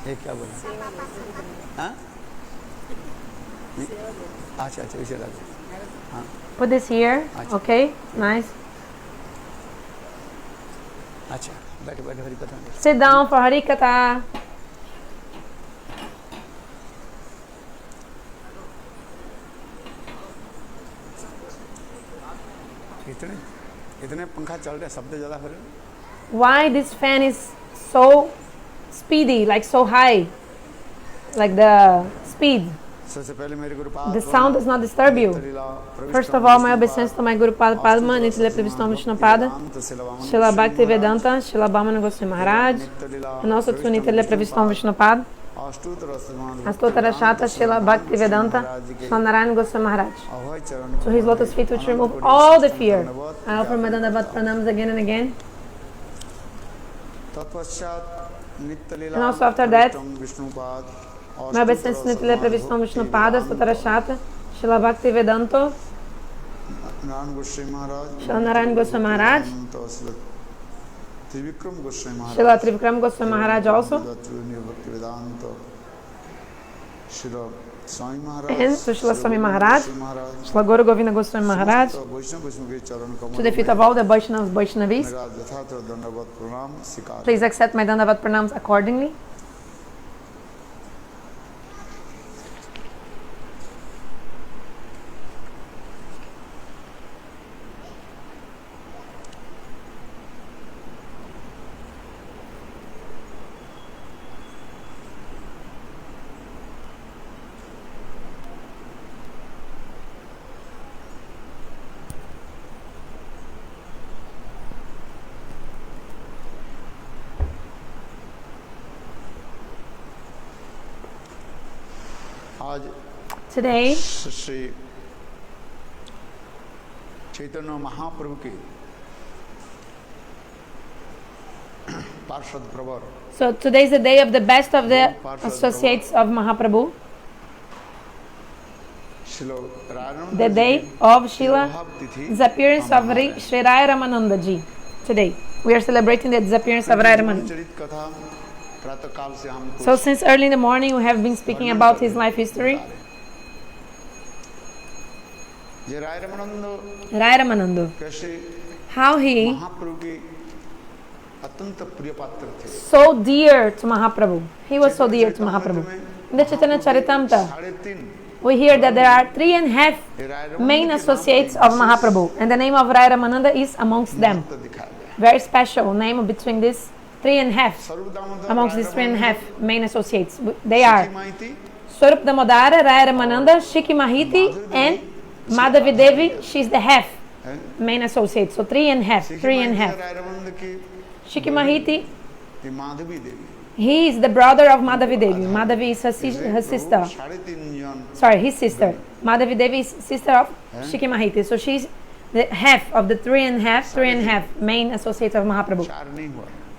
ये क्या बोला? हाँ? अच्छा अच्छा इसे लगा. हाँ. Put this here. Okay, nice. अच्छा बैठो बैठो हरी कथा. Sit down for hari-katha. इतने पंखा चल रहे शब्द ज्यादा हो रहे. Why this fan is so speedy, like so high, like the speed? सबसे पहले मेरे Gurupad. The sound does not disturb you. First of all, my obeisance to my Guru Pada Padma, Nitya Pravishnam Vishnupada, Srila Bhakti-Vedanta, Srila Bhamana Goswami Maharaj, and also to Nitya Pravishnam Vishnupada, Astotara Shata, Srila Bhakti-Vedanta, Srila Narayana Goswami Maharaj. So his lotus feet which remove all the fear. I offer my Dandavat pranams again and again. And also after that, my obeisance to Nitya Pravishnam Vishnupada, Astotara Shata, Srila Bhakti-Vedanta, Srila Narayana Goswami Maharaj, Srila Trivikram Goswami Maharaj also, and to Srila Swami Maharaj, Srila Guru Govinda Goswami Maharaj, to the feet of all the Vaishnavas, Vaishnavis. Please accept my Dandavat pranams accordingly. Today, Shri Chaitanya Mahaprabhu के पार्षद प्रवर. So today is the day of the best of the associates of Mahaprabhu. The day of Srila Disappearance of Sri Raya Ramananda ji. Today we are celebrating the disappearance of Raya Ramananda. So since early in the morning we have been speaking about his life history. Raya Ramananda, how he so dear to Mahaprabhu. He was so dear to Mahaprabhu. In the Chaitanya Charitamrita, we hear that there are 3.5 main associates of Mahaprabhu, and the name of Raya Ramananda is amongst them. Very special name between these 3.5, amongst these 3.5 main associates. They are Swarup Damodara, Raya Ramananda, Shiki Mahiti, and Madhavi Devi. She's the half main associate. So 3.5. Shiki Mahiti, he is the brother of Madhavi Devi. Madhavi is her sister. Sorry, his sister. Madhavi Devi is sister of Shiki Mahiti. So she's the half of the 3.5 main associates of Mahaprabhu.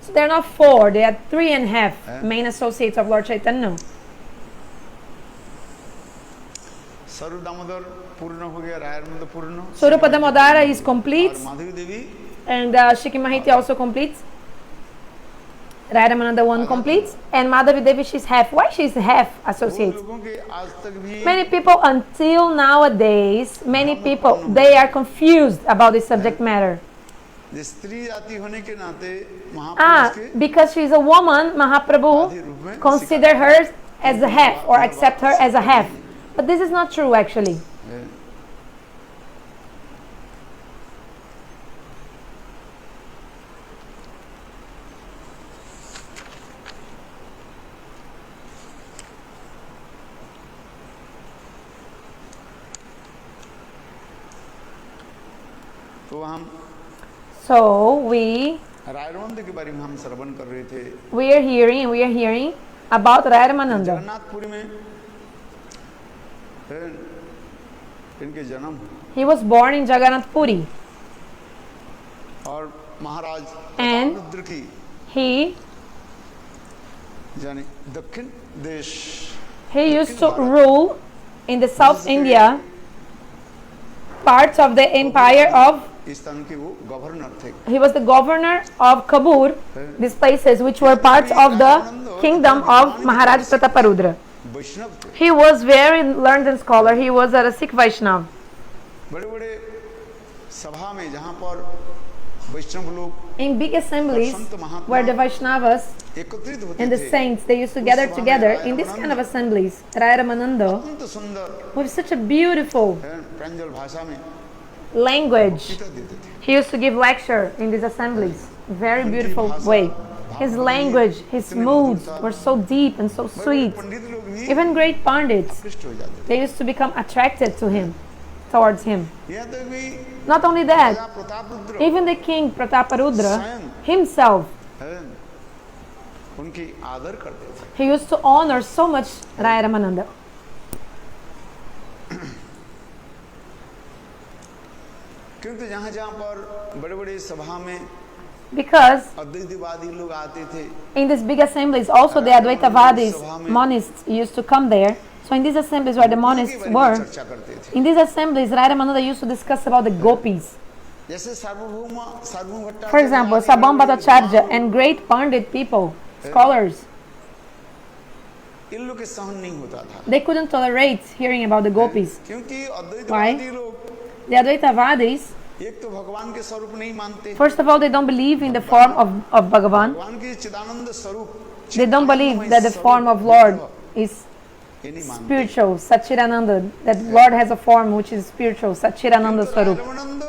So they're not 4, they are 3.5 main associates of Lord Chaitanya. Swarupa Damodara is complete, and Shiki Mahiti also completes. Raya Ramananda 1 completes, and Madhavi Devi she's half. Why she's half associates? Many people until nowadays, they are confused about this subject matter. Because she's a woman, Mahaprabhu consider her as a half or accept her as a half. But this is not true actually. So we are hearing about Raya Ramananda. He was born in Jagannath Puri, and he used to rule in the South India, parts of the empire of. He was the governor of Kabur, these places which were parts of the kingdom of Maharaj Prataparudra. वैष्णव थे, He was very learned and scholar. He was a Sikh Vaishnav. बड़े बड़े सभा में जहाँ पर वैष्णव लोग In big assemblies where the Vaishnavas एकत्रित होते and the थे, saints, they used to gather together in this kind of assemblies. Raya Ramananda, अत्यंत सुंदर with such a beautiful प्रांजल भाषा में language, गीता देते थे। he used to give lecture in these assemblies. Very beautiful way. His language, his moods were so deep and so sweet. पंडित लोग भी Even great pandits, आकृष्ट हो जाते थे। they used to become attracted to him, towards him. यहाँ तक भी Not only that, Raja Prataparudra even the king Prataparudra himself, हैं, उनकी आदर करते थे। he used to honor so much Raya Ramananda. क्योंकि जहाँ जहाँ पर बड़े बड़े सभा में Because अद्वैतवादी लोग आते थे, in these big assemblies, also the Advaitavadis, monists used to come there. So in these assemblies where the monists were, चर्चा करते थे। in these assemblies, Raya Ramananda used to discuss about the gopis. जैसे सार्वभौम Bhattacharya For example, Sarvabhauma Bhattacarya and great pandit people, scholars, इन लोग के सहन नहीं होता था, they couldn't tolerate hearing about the gopis. क्योंकि Why? अद्वैतवादी लोग The Advaitavadis, एक तो भगवान के स्वरूप नहीं मानते, first of all, they don't believe in the form of Bhagavan. भगवान के चिदानंद स्वरूप They don't believe that the form of Lord is ये नहीं मानते। spiritual, Satchidananda, that Lord has a form which is spiritual, Satchidananda किंतु Swarup. Ramanand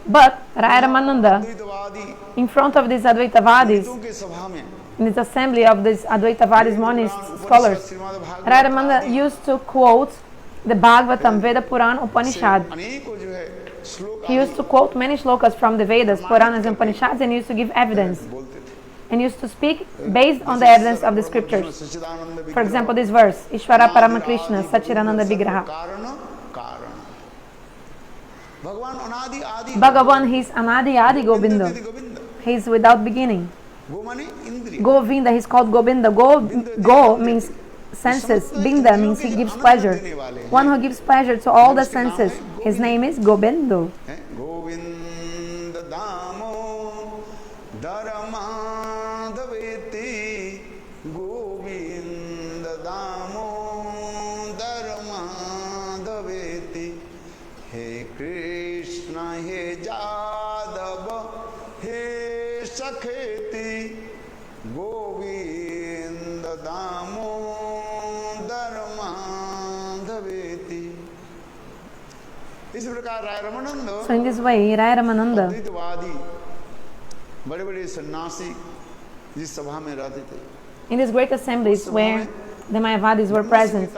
But Raya Ramananda, अद्वैतवादी in front of these Advaitavadis, पंडितों के सभा में in this assembly of these Advaitavadis, monists, scholars, Shrimad Bhagavat Raya Ramananda used to quote the Bhagavatam, Veda Puran, Upanishad. अनेकों जो है श्लोक He used to quote many shlokas from the Vedas, Puranas and Upanishads, and he used to give evidence बोलते थे। and used to speak based on the evidence of the scriptures. Sachchidanand For example, this verse, Ishvara Parama Krishna, Satchidananda Vigraha. कारण कारण भगवान अनादि आदि Bhagavan, he is Anadi Adi Govinda. Govind, He is without beginning. वो माने इंद्रिय, Govinda, he is called Govinda. Go means senses. Binda means he gives pleasure. One who gives pleasure to all the senses. His name is Govindu. हैं? गोविंद दामो दरमाधवेति, गोविंद दामो दरमाधवेति, हे कृष्ण हे जादव हे सखेति, गोविंद दामो दरमाधवेति। इस प्रकार राय Ramanand So in this way, Raya Ramananda, अद्वैतवादी बड़े बड़े सन्यासी जिस सभा में रहते थे, in these great assemblies where the Mayavadis were present,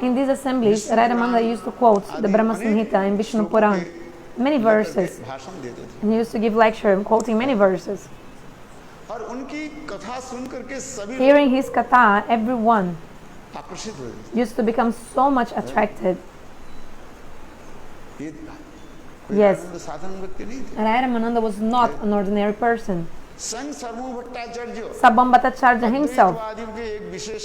in these assemblies, Raya Ramananda used to quote the Brahma Samhita and Vishnu Puran, many verses, भाषण देते थे and he used to give lecture quoting many verses. और उनकी कथा सुन करके सभी Hearing his katha, everyone आकर्षित हुए। used to become so much attracted. ये Yes. कोई साधारण व्यक्ति नहीं थे। Raya Ramananda was not an ordinary person. संघ सर्वभौम भट्टाचार्य Sarvabhauma Bhattacarya himself अद्वैतवादियों के एक विशेष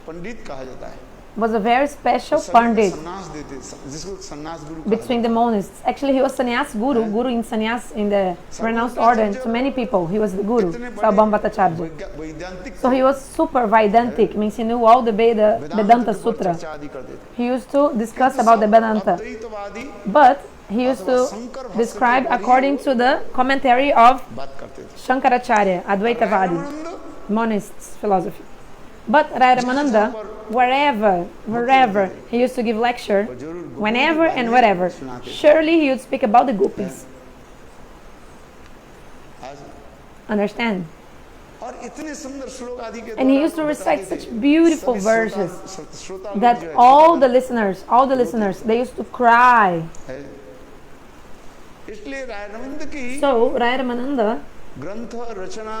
पंडित कहा जाता है, was a very special सभी को pandit सन्यास देते, जिसको सन्यास गुरु कहा between the monists. Actually, he was sannyas guru, guru in sannyas in the renounced order, and to many people, he was the guru, Sarvabhauma Bhattacarya. वैज्ञानिक So he was super Vedantic, means he knew all the Vedanta Sutra. चर्चा आदि करते थे। He used to discuss about the Vedanta, अद्वैतवादी but he used to describe according to the commentary of बात करते थे। Shankaracharya, Advaitavadi, Ramanand monists philosophy. But Raya Ramananda, wherever he used to give lecture, whenever and wherever, surely he would speak about the gopis. Understand? और इतने सुंदर श्लोक आदि के And he used to recite such beautiful verses that all the listeners, they used to cry. इसलिए राय रविंद्र की So Raya Ramananda, ग्रंथ रचना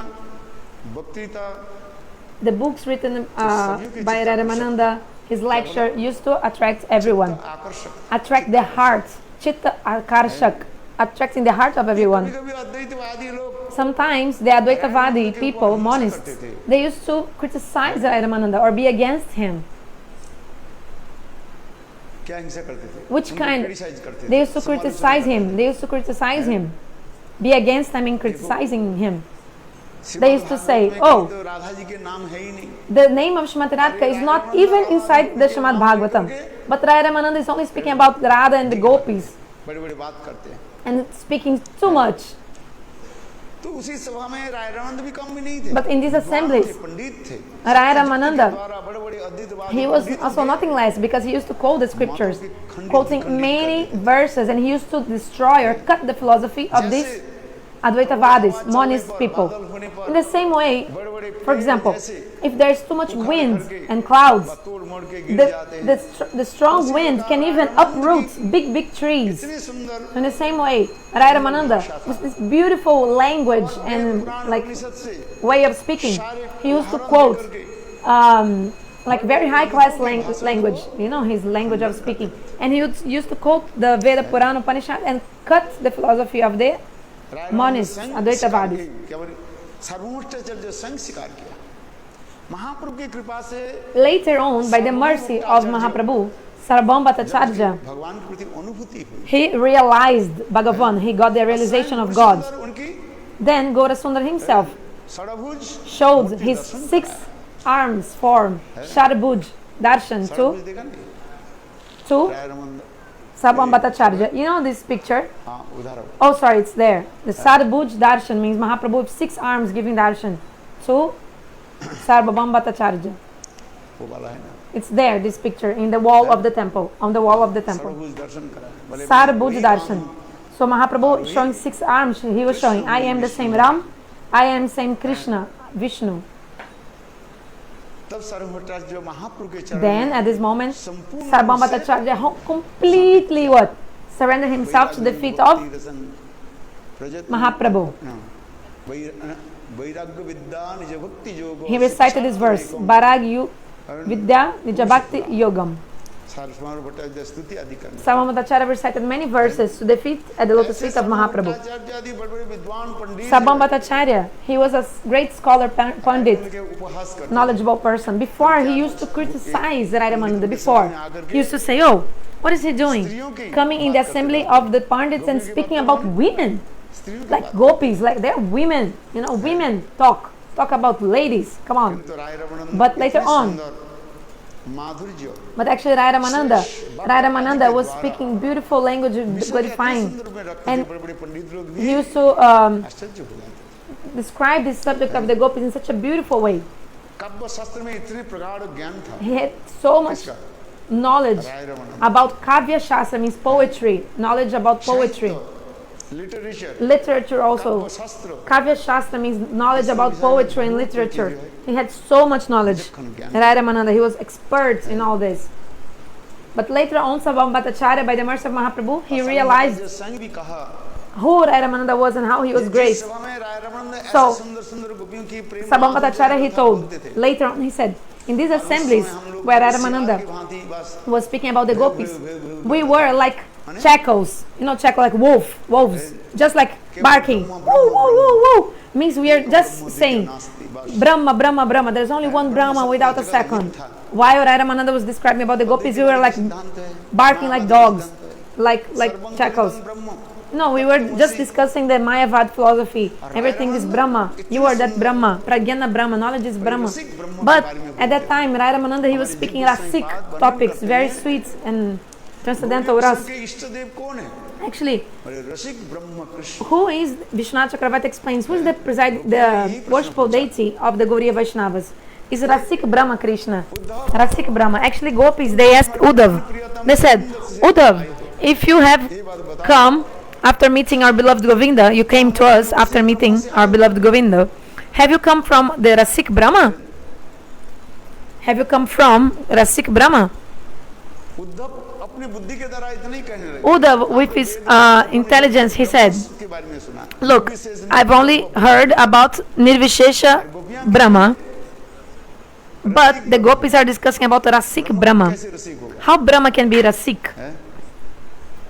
वक्तृता the books written by Raya Ramananda, his lecture used to attract everyone, आकर्षक, attract the heart, chitta akarshak, attracting the heart of everyone. कभी अद्वैतवादी लोग Sometimes the Advaitavadi people, monists, they used to criticize Raya Ramananda or be against him. क्या हिंसा करते थे? Which उनको kind? criticize करते थे, They used to समालोचना criticize करते him. They used to criticize him. Be against him in criticizing him. थे। They used to say, oh, the name of Srimati Radhika is not even inside the Srimad Bhagavatam. But Raya Ramananda is only speaking about Radha and the gopis and speaking too much. But in these assemblies, Raya Ramananda, he was also nothing less, because he used to quote the scriptures, quoting many verses, and he used to destroy or cut the philosophy of these Advaitavadis, monist people. In the same way, for example, if there is too much wind and clouds, the strong wind can even uproot big trees. In the same way, Raya Ramananda, with this beautiful language and like way of speaking, he used to quote like very high class language, you know, his language of speaking. And he used to quote the Veda, Purana, Upanishad and cut the philosophy of the monists, Advaitavadis. Later on, by the mercy of Mahaprabhu, Sarvabhauma Bhattacarya, he realized Bhagavan, he got the realization of God. Then Gaurasundar himself showed his 6 arms form, Sharbhuj Darshan to Sarvabhauma Bhattacarya. You know this picture? Oh, sorry, it's there. The Sharbhuj Darshan means Mahaprabhu with 6 arms giving darshan to Sarvabhauma Bhattacarya. It's there, this picture, in the wall of the temple, on the wall of the temple. Sharbhuj Darshan. So Mahaprabhu showing 6 arms, he was showing, I am the same Ram, I am same Krishna, Vishnu. Then at this moment, Sarvabhauma Bhattacarya completely what? Surrendered himself to the feet of Mahaprabhu. He recited this verse, Vairagya Vidya Nija Bhakti Yogam. Sarvabhauma Bhattacarya recited many verses to the feet at the lotus feet of Mahaprabhu. Sarvabhauma Bhattacarya, he was a great scholar, pandit, knowledgeable person. Before, he used to criticize Raya Ramananda. Before, he used to say, oh, what is he doing? Coming in the assembly of the pandits and speaking about women, like gopis, like they're women. You know, women talk about ladies. Come on. But later on, but actually Raya Ramananda was speaking beautiful language, glorifying, and he used to describe this subject of the gopis in such a beautiful way. He had so much knowledge about Kavya Shastra, means poetry, knowledge about poetry. Literature also. Kavya Shastra means knowledge about poetry and literature. He had so much knowledge. Raya Ramananda, he was expert in all this. But later on, Sarvabhauma Bhattacarya, by the mercy of Mahaprabhu, he realized who Raya Ramananda was and how he was great. So, Sarvabhauma Bhattacarya, he told, later on, he said, in these assemblies where Raya Ramananda was speaking about the gopis, we were like jackals, you know, jackal, like wolves, just like barking. Woo, woo, woo, woo. Means we are just saying, Brahma, Brahma, Brahma. There's only one Brahma without a second. While Raya Ramananda was describing about the gopis, we were like barking like dogs, like jackals. No, we were just discussing the Mayavad philosophy. Everything is Brahma. You are that Brahma. Pradyumna Brahma. Knowledge is Brahma. But at that time, Raya Ramananda, he was speaking Rasik topics, very sweet and transcendental ras. Actually, who is, Vishwanath Chakravarti explains, who is the worshipful deity of the Gauriya Vaishnavas? Is Rasik Brahma Krishna. Rasik Brahma. Actually, gopis, they asked Uddhav. They said, Uddhav, if you have come after meeting our beloved Govinda, you came to us after meeting our beloved Govinda, have you come from the Rasik Brahma? Have you come from Rasik Brahma? Uddhav, with his intelligence, he said, look, I've only heard about Nirvishesha Brahma, but the gopis are discussing about Rasik Brahma. How Brahma can be Rasik?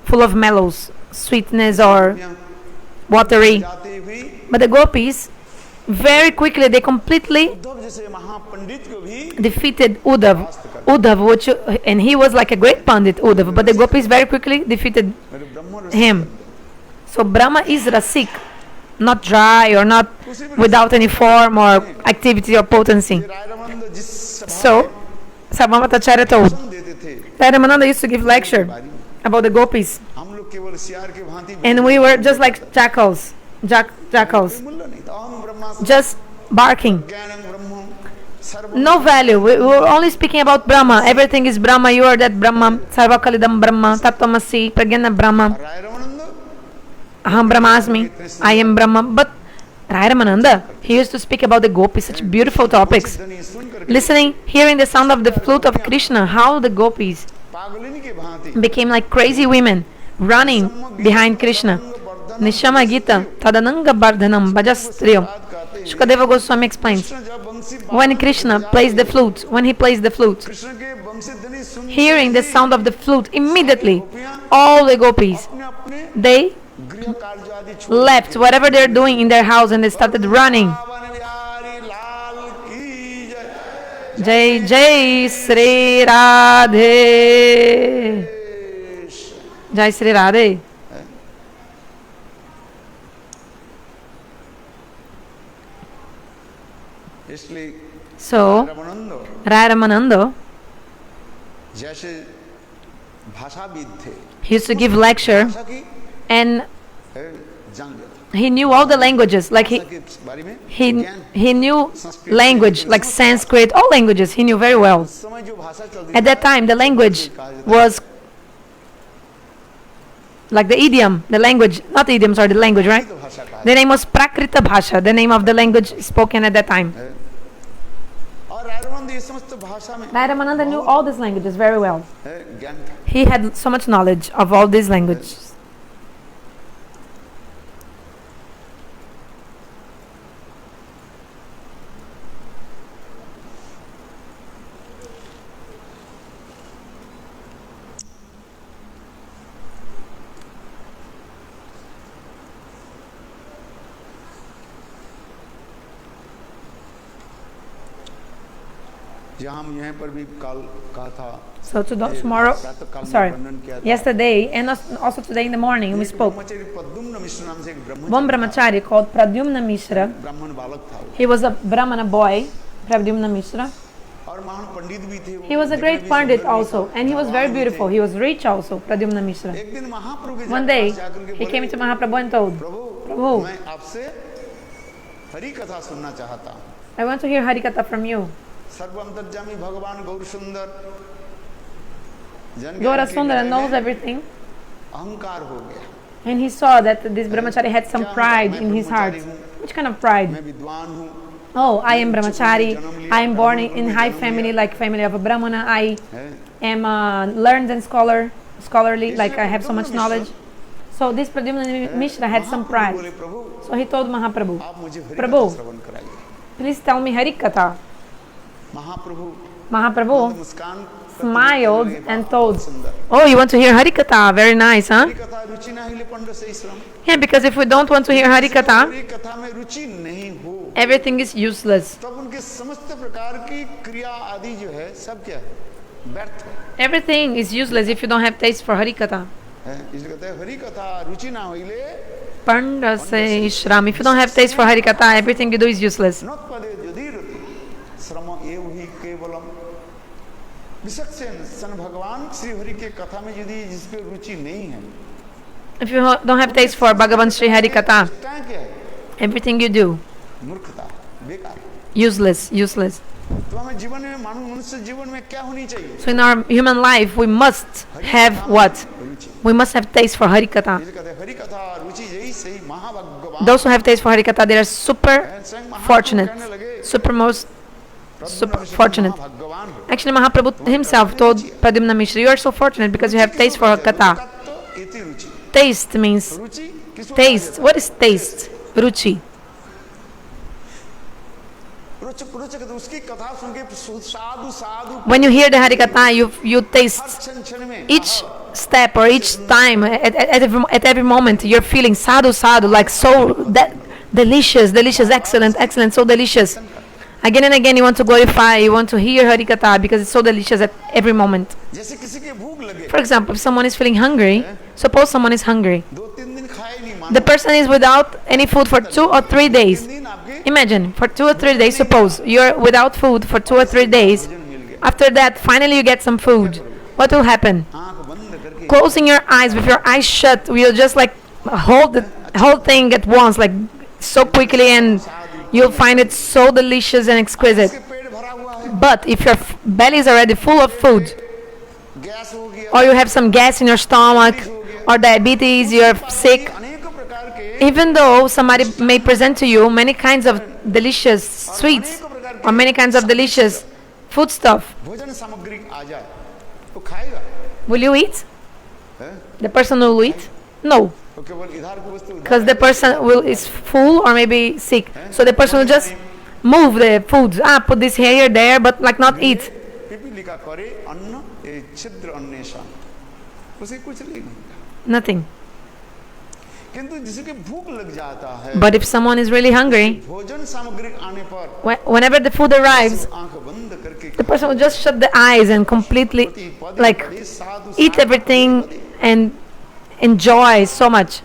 Full of mellows, sweetness or watery. But the gopis, very quickly, they completely defeated Uddhav, and he was like a great pandit, Uddhav, but the gopis very quickly defeated him. So Brahma is Rasik. not dry or not without any form or activity or potency. राय रामानंद जिस सभा So, Sarvabhauma Bhattacarya told, में देते थे, Raya Ramananda used to give lecture about the gopis, हम लोग केवल सियार के भांति and we were just like jackals, jackals, मूल्य नहीं था। अहम ब्रह्मास्मि just barking. ज्ञानं ब्रह्म सर्व No value. We were only speaking about Brahma. Everything is Brahma. You are that Brahma. Sarva Kalidam Brahma. Tattvamasi. Pradyumna Brahma. Rai Ramanand Aham Brahmasmi. I am Brahma. But Raya Ramananda, he used to speak about the gopis, such beautiful topics. ध्वनि सुन करके Listening, hearing the sound of the flute of Krishna, how the gopis पागलिनी के भांति became like crazy women running behind Krishna. Nishama Gita Tadananga Bardhanam Bhajastriyam. Shukadeva Goswami explains, Krishna जब वंशी when Krishna plays the flute, when he plays the flute, Krishna के वंशी ध्वनि सुन hearing the sound of the flute, immediately all the gopis, अपने अपने they गृह कार्य आदि छोड़ left whatever they're doing in their house and they started running. Van Bihari Lal की जय Jai Jai Sri Radhe. Jai Sri Radhe. इसलिए So, रामानंद Raya Ramananda, जैसे भाषाविद थे, he used to give lecture भाषा की and जान गया, he knew all the languages. Like भाषा के बारे में he ज्ञान, he knew language like Sanskrit, all languages he knew very well. उस समय जो भाषा चलती At that time, the language was like the idiom, the language, not the idiom, sorry, the language, right? तो भाषा का The name was Prakrita Bhasha, the name of the language spoken at that time. है। और रामानंद ये समस्त भाषा में Raya Ramananda knew all these languages very well. है ज्ञान था। He had so much knowledge of all these languages. जहाँ हम यहाँ पर भी काल कहा था So tomorrow, sorry, yesterday and also today in the morning we spoke. ब्रह्मचारी प्रद्युम्न मिश्र नाम से एक ब्रह्मचारी One brahmachari called Pradyumna Misra. ब्राह्मण बालक था वो। He was a Brahmana boy, Pradyumna Misra. और महान पंडित भी थे वो। He was a great pandit also, and he was very beautiful. He was rich also, Pradyumna Mishra. एक दिन महाप्रभु के One day, he came to Mahaprabhu and told, Prabhu Prabhu, मैं आपसे हरि कथा सुनना चाहता हूँ। I want to hear hari-katha from you. सर्व अंतर्यामी भगवान गौर सुंदर जन Gaura Sundara knows everything, अहंकार हो गया। and he saw that this brahmachari had some pride in his heart. Which kind of pride? मैं विद्वान हूँ, Oh, I am brahmachari. I am born in high family, like family of a brahmana. I am learned and scholarly, like I have so much knowledge. So this Pradyumna Mishra had some pride. बोले प्रभु So he told Mahaprabhu, आप मुझे Hari Prabhu, कथा श्रवण कराइए। please tell me hari-katha. Mahaprabhu Mahaprabhu Muskan smiled and told, oh, you want to hear hari-katha? Very nice, huh? Hari कथा रुचि ना हिले पंड से श्रम। Yeah, because if we don't want to hear hari-katha, Hari कथा में रुचि नहीं हो everything is useless. तब उनके समस्त प्रकार की क्रिया आदि जो है सब क्या है व्यर्थ है। Everything is useless if you don't have taste for hari-katha. इसलिए कहते हैं हरि कथा रुचि ना होइले Panda say Shram, if you don't have taste for hari-katha, everything you do is useless. नोत्पदे युधिरति श्रम एव ही केवलम विचक्षण सन भगवान श्री हरि के कथा में यदि जिसकी रुचि नहीं है If you don't have taste for Bhagavan Sri Hari-katha, क्या क्या है everything you do, मूर्खता बेकार। useless. तो हमें जीवन में मानव मनुष्य जीवन में क्या होनी चाहिए So in our human life, we must have what? Ruchi. We must have taste for hari-katha. जैसे कहते हैं हरि कथा रुचि यही सही महाभगवान Those who have taste for hari-katha, they are super स्वयं महाप्रभु fortunate, कहने लगे super fortunate. भगवान हो। Actually, Mahaprabhu himself told Pradyumna Mishra, you are so fortunate because you have taste for katha. तत्व इति रुचि। Taste means रुचि किसको taste. What is taste? Ruchi. रुचि कहते उसकी कथा सुन के साधु साधु When you hear the hari-katha, you taste क्षण क्षण में each step or each time, at every moment, you're feeling sadhu, like so that delicious, excellent, so delicious. Again and again, you want to glorify, you want to hear hari-katha because it's so delicious at every moment. जैसे किसी के भूख लगे For example, if someone is feeling hungry, suppose someone is hungry, 2-3 दिन खाए नहीं the person is without any food for 2 or 3 days. Imagine, for 2 or 3 days, suppose you're without food for 2 or 3 days. After that, finally you get some food. What will happen? Closing your eyes, with your eyes shut, you'll just like hold the whole thing at once, like so quickly, and you'll find it so delicious and exquisite. But if your belly is already full of food, or you have some gas in your stomach, or diabetes, you're sick, even though somebody may present to you many kinds of delicious sweets or many kinds of delicious food stuff, will you eat? The person will eat? No, because the person is full or maybe sick. So the person will just move the foods. Put this here, there, but like not eat. Nothing. But if someone is really hungry, whenever the food arrives, the person will just shut the eyes and completely like eat everything and enjoy so much.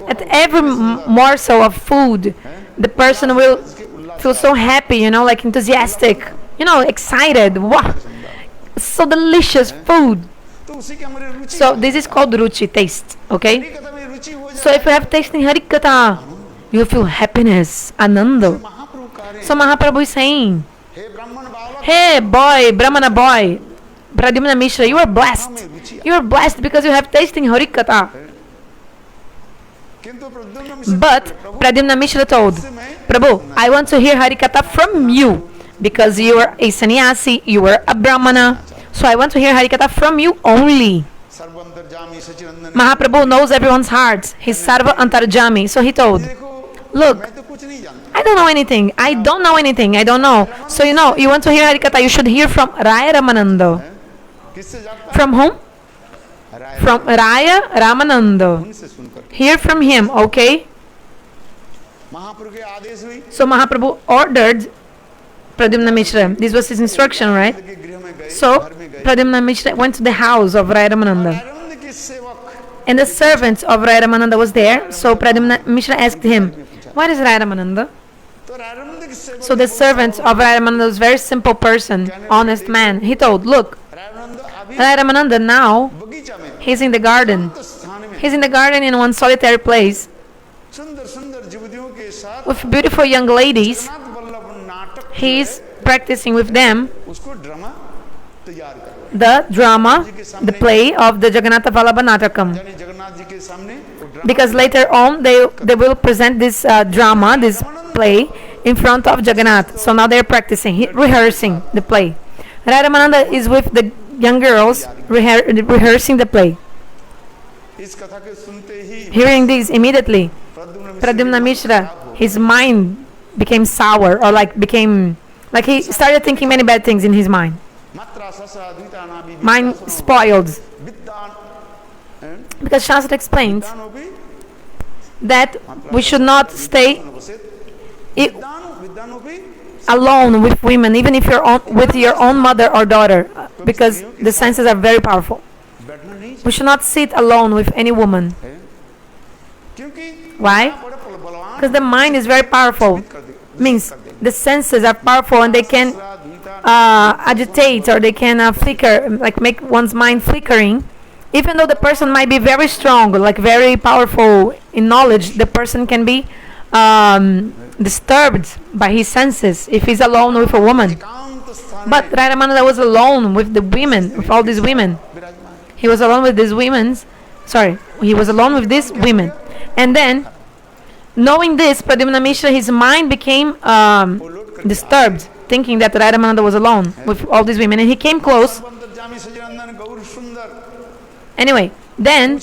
At every morsel of food, the person will feel so happy, like enthusiastic, excited. Wow, so delicious food. So this is called ruchi, taste, okay? So if you have taste in hari-katha, you feel happiness, ananda. So Mahaprabhu is saying, hey boy, Brahmana boy, Pradyumna Misra, you are blessed. You are blessed because you have taste in hari-katha. But Pradyumna Misra told, Prabhu, I want to hear hari-katha from you because you are a sannyasi, you are a Brahmana. So I want to hear hari-katha from you only. Mahaprabhu knows everyone's hearts. He's Sarva Antarjami. So he told, look, I don't know anything. I don't know anything. I don't know. So you want to hear hari-katha, you should hear from Raya Ramananda. From whom? From Raya Ramananda. Hear from him, okay? So Mahaprabhu ordered Pradyumna Misra. This was his instruction, right? So Pradyumna Misra went to the house of Raya Ramananda. And the servant of Raya Ramananda was there. So Pradyumna Misra asked him, what is Raya Ramananda? So the servant of Raya Ramananda was a very simple person, honest man. He told, look, Raya Ramananda now, he's in the garden. He's in the garden in one solitary place with beautiful young ladies. He's practicing with them the drama, the play of the Jagannatha Vallabha Natakam. Because later on they will present this drama, this play in front of Jagannath. So now they're practicing, rehearsing the play. Raya Ramananda is with the young girls rehearsing the play. Hearing this immediately, Pradyumna Misra, his mind became sour, or like he started thinking many bad things in his mind. Mind spoiled. Because Shastra explains that we should not stay alone with women, even if you're with your own mother or daughter, because the senses are very powerful. We should not sit alone with any woman. Why? Because the mind is very powerful. Means the senses are powerful and they can agitate, or they can flicker, like make one's mind flickering. Even though the person might be very strong, like very powerful in knowledge, the person can be disturbed by his senses if he's alone with a woman. But Raya Ramananda was alone with the women, with all these women. He was alone with these women. He was alone with these women. And then, knowing this, Pradyumna Misra, his mind became disturbed, thinking that Raya Ramananda was alone with all these women. And he came close. Anyway, then,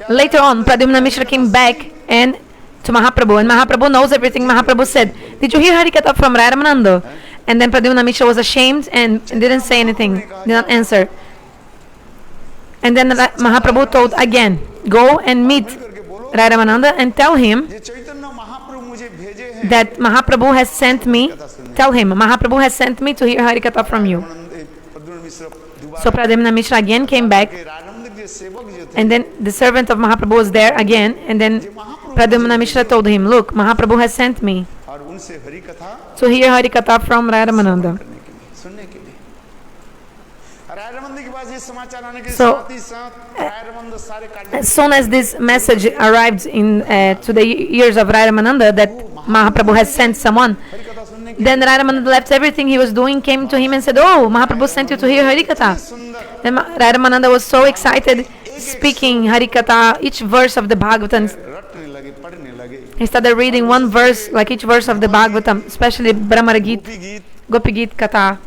later on, Pradyumna Misra came back and to Mahaprabhu. And Mahaprabhu knows everything. Mahaprabhu said, did you hear hari-katha from Raya Ramananda? And then Pradyumna Misra was ashamed and didn't say anything, did not answer. And then Mahaprabhu told again, go and meet Raya Ramananda and tell him that Mahaprabhu has sent me. Tell him, Mahaprabhu has sent me to hear hari-katha from you. So Pradyumna Misra again came back. And then the servant of Mahaprabhu was there again. And then Pradyumna Misra told him, look, Mahaprabhu has sent me और उनसे हरि कथा to hear hari-katha from Raya Ramananda. करने के लिए, सुनने के लिए। राय रमनंद के पास ये समाचार आने के So, साथ ही साथ राय रमनंद सारे कार्य As soon as this message arrived to the ears of Raya Ramananda that Mahaprabhu has sent someone, Hari कथा सुनने के then Raya Ramananda left everything he was doing, came to him and said, oh, Mahaprabhu sent you to hear hari-katha. सुंदर Then Raya Ramananda was so excited, speaking hari-katha, each verse of the Bhagavatam. रटने लगे, पढ़ने लगे। He started reading one verse, like each verse of the Bhagavatam, especially Brahmara Gita, गोपी गीत, Gopi Gita Katha.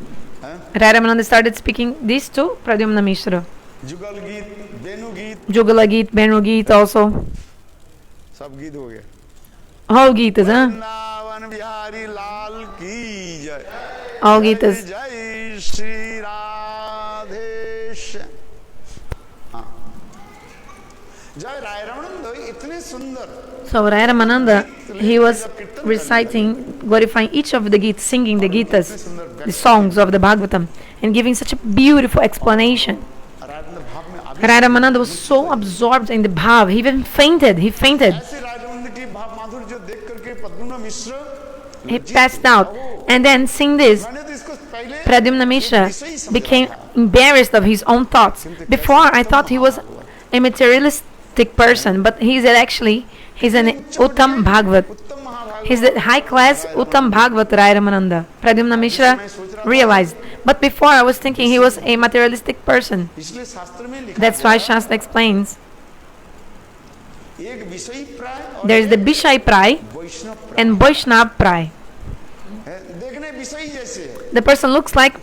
Raya Ramananda started speaking these two, Pradyumna Misra. जुगल गीत, वेणु गीत, Jugala Gita, Benu Gita also. सब गीत हो गए। All Gitas, huh? Vrindavan Bihari Lal की जय। All Gitas. जय श्री राधेश। हाँ। जय राय रमनंद इतने सुंदर। So Raya Ramananda, he was reciting, glorifying each of the Gitas, singing the Gitas, the songs of the Bhagavatam, and giving such a beautiful explanation. राय भाव में अभी Raya Ramananda was so absorbed in the bhav, he even fainted. He fainted. ऐसे राय रमनंद की भाव माधुर्य जो देख करके प्रद्युम्न मिश्र He passed out. And then, seeing this, मैंने तो इसको पहले Pradyumna Misra became embarrassed of his own thoughts. Before, I thought he was a materialistic person, but he's an Uttam Bhagavat. उत्तम महाभाग He's the high class Uttam Bhagavat Raya Ramananda. Pradyumna Misra realized. But before, I was thinking he was a materialistic person. इसलिए शास्त्र में लिखा That's why Shastra explains. एक विषयी प्राय और There is the Bishai Prai वैष्णव प्राय and Vaishnav Prai. है। देखने विषयी जैसे है The person looks like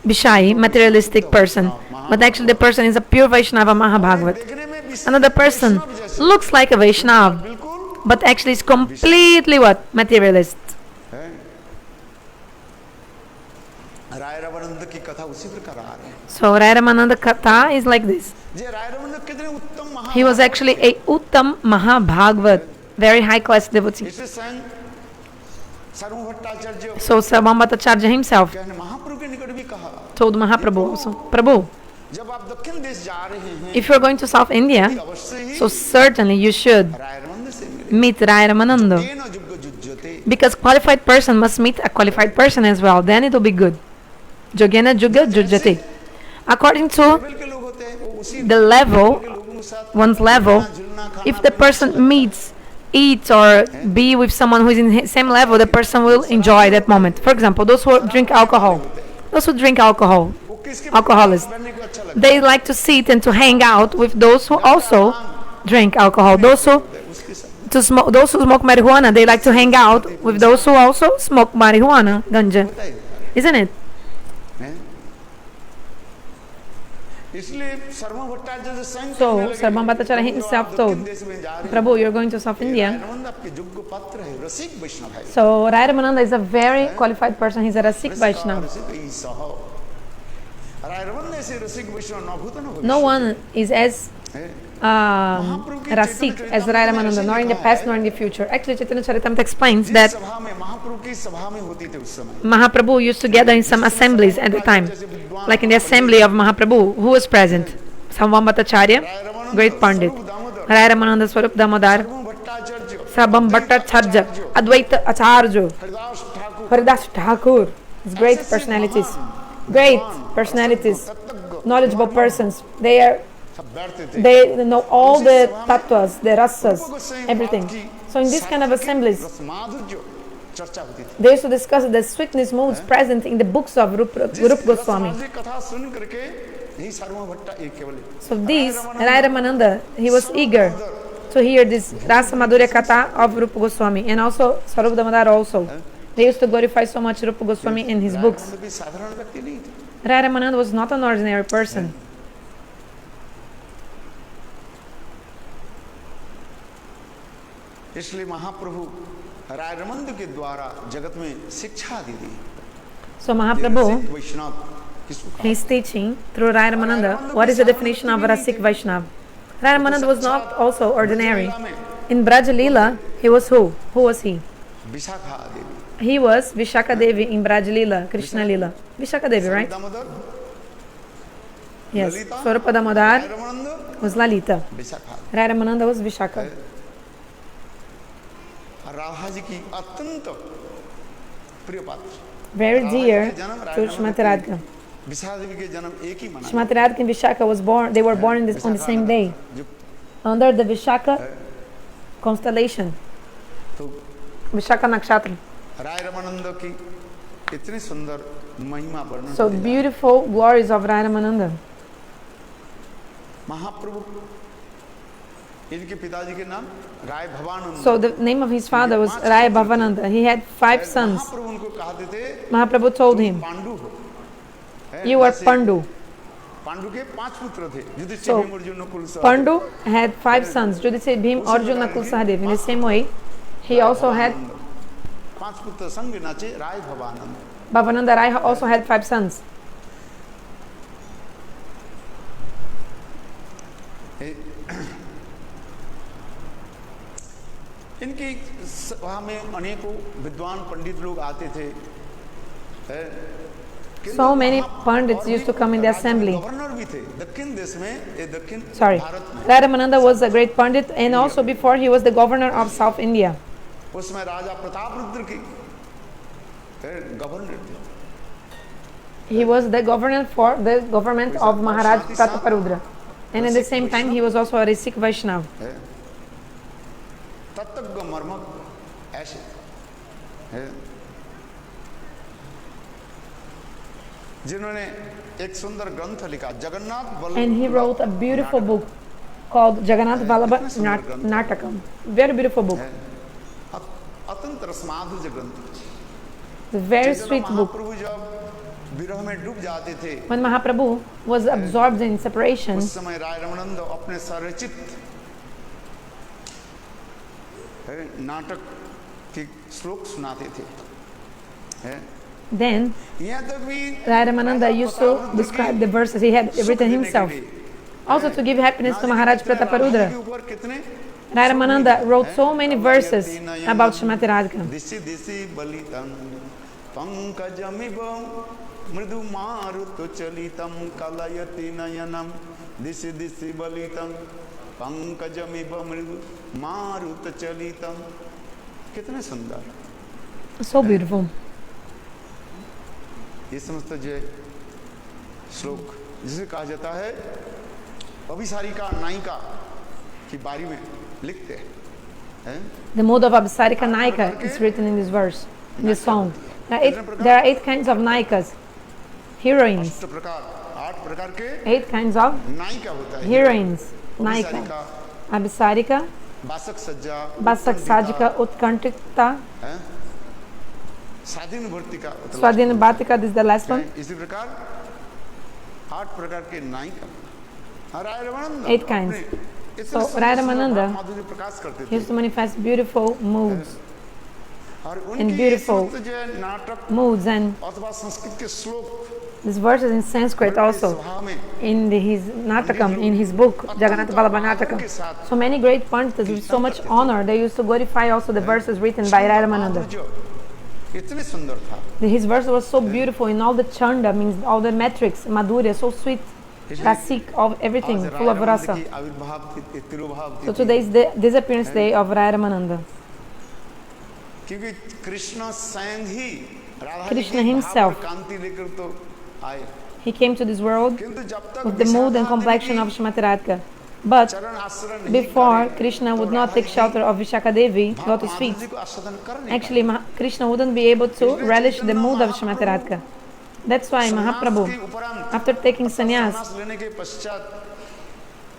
Bishai, materialistic person, but actually the person is a pure Vaishnava Mahabhagavat. देखने में विषयी Another person looks like a Vaishnav, बिल्कुल but actually is completely what? Materialist. है। राय रमानंद की कथा उसी प्रकार आ रही है। So Raya Ramananda Katha is like this. जे राय रमानंद कितने उत्तम महा He was actually a Uttam Mahabhagavat, very high class devotee. इसलिए स्वयं सर्व Bhattacharya So Sarvabhauma Bhattacarya himself कहने महाप्रभु के निकट भी कहा told Mahaprabhu also, Prabhu, जब आप दक्षिण देश जा रहे हैं if you are going to South India, अवश्य ही so certainly you should राय रमानंद से मिले meet Raya Ramananda. तीन जुग जुज्जते Because qualified person must meet a qualified person as well. Then it will be good. Jogena Juga Jujjati. According to level के लोग होते हैं वो उसी the level, के लोगों के साथ one's level, जुलना खाना if the person meets, eats or be with someone who is in the same level, the person will enjoy that moment. For example, those who drink alcohol, वो किसके alcoholists, बनने को अच्छा लगता they like to sit and to hang out with those who also drink alcohol. Those who है उसके साथ those who smoke marijuana, they like to hang out with those who also smoke marijuana, ganja, होता है isn't it? हैं? इसलिए सर्व भट्टाचार्य से स्वयं So कहने लगे, Sarvabhauma Bhattacarya "प्रभु, himself आप told, दक्षिण देश में जा रहे हैं, Prabhu, you're going to South ये India. रायरमंद आपके योग्य पात्र है रसिक वैष्णव है So Raya Ramananda is a very qualified person. He's a Rasik Vaishnava. रसिक ईसा हो रायरमंद ऐसे रसिक वैष्णव न भूत न No one is as Rasik as Raya Ramananda, nor in the past nor in the future. Actually, Chaitanya Charitamrita explains that सभा में महाप्रभु की सभा में होती थी उस समय Mahaprabhu used to gather in some assemblies at the time, like in the assembly of Mahaprabhu. Who was present? Sarvabhauma Bhattacarya, great Pandit. Raya Ramananda, Swarup Damodar, Bhattacharya Sarvabhauma Bhattacarya, Advaita Acharya, Haridas Thakur Haridas Thakur. These great personalities. Great personalities. Knowledgeable persons. सब बैठते थे They know all the tattvas, the rasas, everything. So in this kind of assemblies, रस माधुर्य चर्चा होती थी they used to discuss the sweetness moods present in the books of Rupa Goswami. रसमाधुर्य कथा सुन करके यही सर्व भट्टा एक केवल So this, Raya Ramananda, he was eager to hear this Rasa Madhurya Katha of Rupa Goswami, and also Swarup Damodar also. They used to glorify so much Rupa Goswami in his books. कोई साधारण व्यक्ति नहीं थे Raya Ramananda was not an ordinary person. इसलिए महाप्रभु राय रमंद के द्वारा जगत में शिक्षा दी दी So Mahaprabhu, वैष्णव किसको कहा? he is teaching through Raya Ramananda what is the definition of Rasik Vaishnav. Raya Ramananda was not also ordinary. In Braja Leela, he was who? Who was he? Vishakha Devi He was Vishaka Devi in Braja Leela, Krishna Leela. Vishaka Devi, right? Damodar Yes. Swarupa Damodar Rai Ramananda was Lalita. Vishakha Raya Ramananda was Vishaka. Radha ji की अत्यंत प्रिय पात्र, very dear to Srimati Radhika. Vishakha देवी के जन्म एक ही मना, Srimati Radhika and Vishaka was born. They were born on the same day, under the Vishaka constellation. तो Vishaka Nakshatra. राय रामानंद की इतनी सुंदर महिमा वर्णन, So beautiful glories of Raya Ramananda. महाप्रभु, इनके पिताजी के नाम राय Bhavanand. So the name of his father was Raya Bhavananda. He had 5 sons. महाप्रभु उनको कहते थे, Mahaprabhu told him, पांडु हो, you are Pandu. पांडु के 5 पुत्र थे, Yudhishthir, So Bhim, Arjun, Nakul, Sahdev. Pandu had 5 sons. Yudhishthira, Bhim, Arjuna, Nakul, Sahadev. In the same way, he also had 5 पुत्र संग नाचे राय Bhavanand. Bhavananda Raya also had 5 sons. इनकी सभा में अनेकों विद्वान पंडित लोग आते थे। So many pandits used to come in the assembly. Governor भी थे दक्षिण देश में, दक्षिण Sorry, भारत में। Raya Ramananda was a great pandit, and also before he was the governor of South India. उसमें राजा प्रतापरुद्र की गवर्नर थे। He was the governor for the government of Maharaja Prataparudra, and at the same time he was also a Risik Vaishnava. तत्त्व मर्मक ऐसे जिन्होंने एक सुंदर ग्रंथ लिखा Jagannath Vallabh, And he wrote a beautiful book called Jagannath Vallabha Natakam. Very beautiful book. अत्यंत रसमाधुर्य ग्रंथ। It's a very sweet book. महाप्रभु जब विरह में डूब जाते थे, When Mahaprabhu was absorbed in separation, उस समय राय रामानंद अपने स्वरचित नाटक के श्लोक सुनाते थे। then यहाँ तक भी Raya Ramananda used to describe the verses he had written himself. Also to give happiness to Maharaj Prataparudra, के ऊपर कितने Raya Ramananda wrote so many verses about Srimati Radhika. दिशि दिशि बलितं पंकजमिव मृदु मारुत चलितं कलयति नयनं दिशि दिशि बलितं पंकजमिव मृदु मारुत चलितं। कितने सुंदर, So beautiful. ये समस्त जो श्लोक जिसे कहा जाता है अभिसारिका नायिका की बारी में लिखते हैं। The mode of Abhisarika Naika is written in this verse, in this song. There are 8 kinds of Naikas, heroines. 8 प्रकार के 8 kinds of नायिका होता है। heroines. Naika, Abhisarika, बासक सज्जा, Basak Sajika, Utkantita, स्वाधीन भर्तिका, Swadhina Bhatika, this is the last one. इसी प्रकार 8 प्रकार के नायिका। राय Ramanand 8 kinds. So Raya Ramananda माधुर्य प्रकाश करते थे used to manifest beautiful moods और and उनके beautiful समस्त जो नाटक moods and अथवा संस्कृत के श्लोक these verses in Sanskrit also सभा में in his Natakam, in his book Jagannath Vallabha Natakam. So many great pandits with so much honor, they used to glorify also the verses written by Raya Ramananda. इतने सुंदर था। His verse was so beautiful in all the chanda, means all the metrics, madhurya, so sweet, rasik, of everything, full of rasa. So today is the disappearance day of Raya Ramananda. क्योंकि कृष्ण स्वयं ही Radha Krishna himself, कांति लेकर तो आए, he came to this world किंतु जब तक with the mood and complexion of Srimati Radhika. But चरण आश्रय नहीं before, Krishna would not take shelter of Vishaka Devi, lotus feet. को आस्वादन कर नहीं Actually, Krishna wouldn't be able to relish the mood of Srimati Radhika. That's why Mahaprabhu, after taking sannyas, पास लेने के पश्चात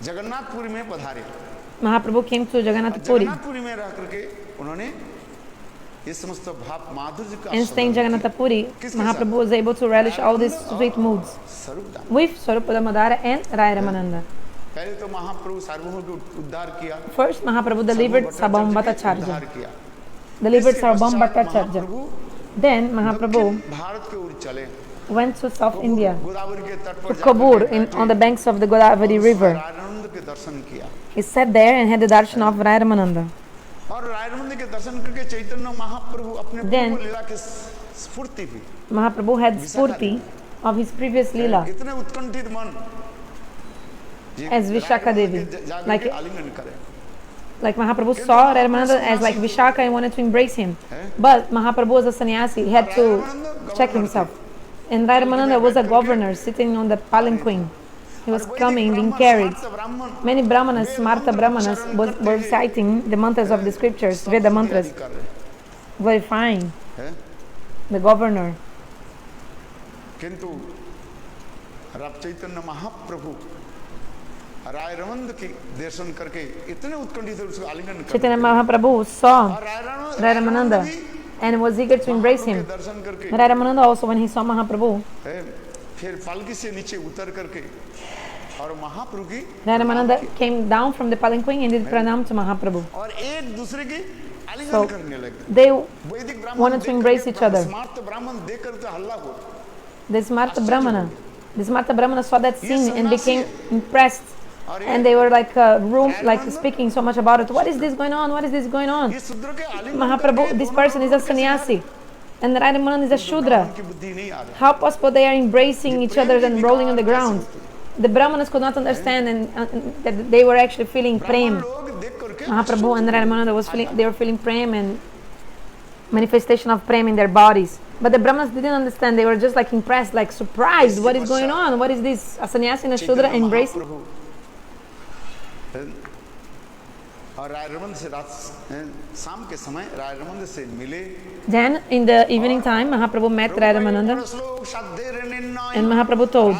जगन्नाथपुरी में पधारे। Mahaprabhu came to Jagannath Puri. Jagannathpuri में रह करके उन्होंने ये समस्त भाव माधुर्य का And staying Jagannath Puri, Mahaprabhu was able to relish all these sweet moods स्वरूप with Swarupa Damadara and Raya Ramananda. पहले तो महाप्रभु सार्वभौम को उद्धार किया, First, Mahaprabhu delivered Sarvabhauma Bhattacarya. उद्धार किया। Delivered इसके Sarvabhauma पश्चात Bhattacarya. महाप्रभु Then Mahaprabhu भारत के ओर चले, went to South India, Godavari के तट to पर Kabur, on the banks of the Godavari river. Ramanand के दर्शन किया He sat there and had the darshan of Raya Ramananda. और रामानंद के दर्शन करके चैतन्य महाप्रभु अपने Then- पूर्व लीला की स्फूर्ति हुई। Mahaprabhu had spurti of his previous Leela इतने उत्कंठित मन as Vishaka Devi. जाकर Like के आलिंगन करे, like Mahaprabhu saw Raya Ramananda as like Vishaka and wanted to embrace him. But Mahaprabhu was a sannyasi, he had to check himself. And Raya Ramananda was a governor sitting on the palanquin. He was coming, being carried. Many brahmanas, smarta brahmanas, were reciting the mantras of the scriptures, Veda mantras, glorifying the governor. किंतु रब चैतन्य महाप्रभु राय रमंद के दर्शन करके इतने उत्कंठित थे उसको आलिंगन कर Chaitanya Mahaprabhu saw Raya Ramananda and was eager to embrace him. Raya Ramananda also, when he saw Mahaprabhu, फिर पालकी से नीचे उतर करके और महाप्रभु की Raya Ramananda came down from the palanquin and did pranam to Mahaprabhu. और एक दूसरे की आलिंगन So करने लगे. they वैदिक ब्राह्मण wanted to embrace each other. स्मार्त ब्राह्मण देख कर तो हल्ला हो. The smarta brahmana saw that scene and became impressed. And they were like speaking so much about it. What is this going on? What is this going on? Mahaprabhu, this person is a sannyasi. And Raya Ramananda is a Shudra. How possible they are embracing each other and rolling on the ground? The Brahmanas could not understand and that they were actually feeling prem. Mahaprabhu and Raya Ramananda they were feeling prem and manifestation of prem in their bodies. But the Brahmanas didn't understand. They were just like impressed, like surprised. What is going on? What is this? A sannyasi and a Shudra embracing? और राय रमन से रात शाम के समय राय रमन से मिले. Then in the evening time, Mahaprabhu met Raya Ramananda and Mahaprabhu told,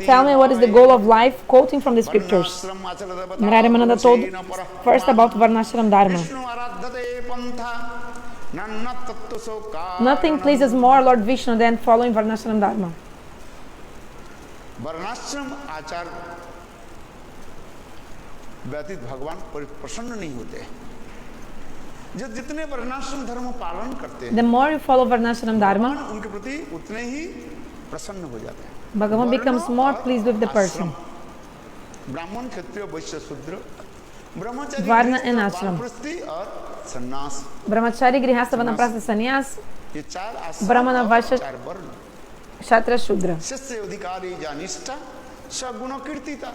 tell me what is the goal of life, quoting from the scriptures. And Raya Ramananda told first about Varnashram Dharma. Nothing pleases more Lord Vishnu than following Varnashram Dharma. वर्णाश्रम आचार व्यतीत भगवान प्रसन्न नहीं होते. जो जितने वर्णाश्रम धर्म पालन करते हैं, the more you follow Varnashram Dharma, उनके प्रति उतने ही प्रसन्न हो जाते हैं. Bhagavan becomes more pleased with the person. ब्राह्मण, क्षत्रिय, वैश्य, शूद्र, ब्रह्मचारी, Varna and ashram. और सन्यास. Brahmachari, grihastha, vanaprastha, sannyas, ये चार आश्रम, Brahmana, Vaishya, चार वर्ण. Kshatriya, Shudra. शिष्य अधिकारी या निष्ठा सगुण कीर्तिता.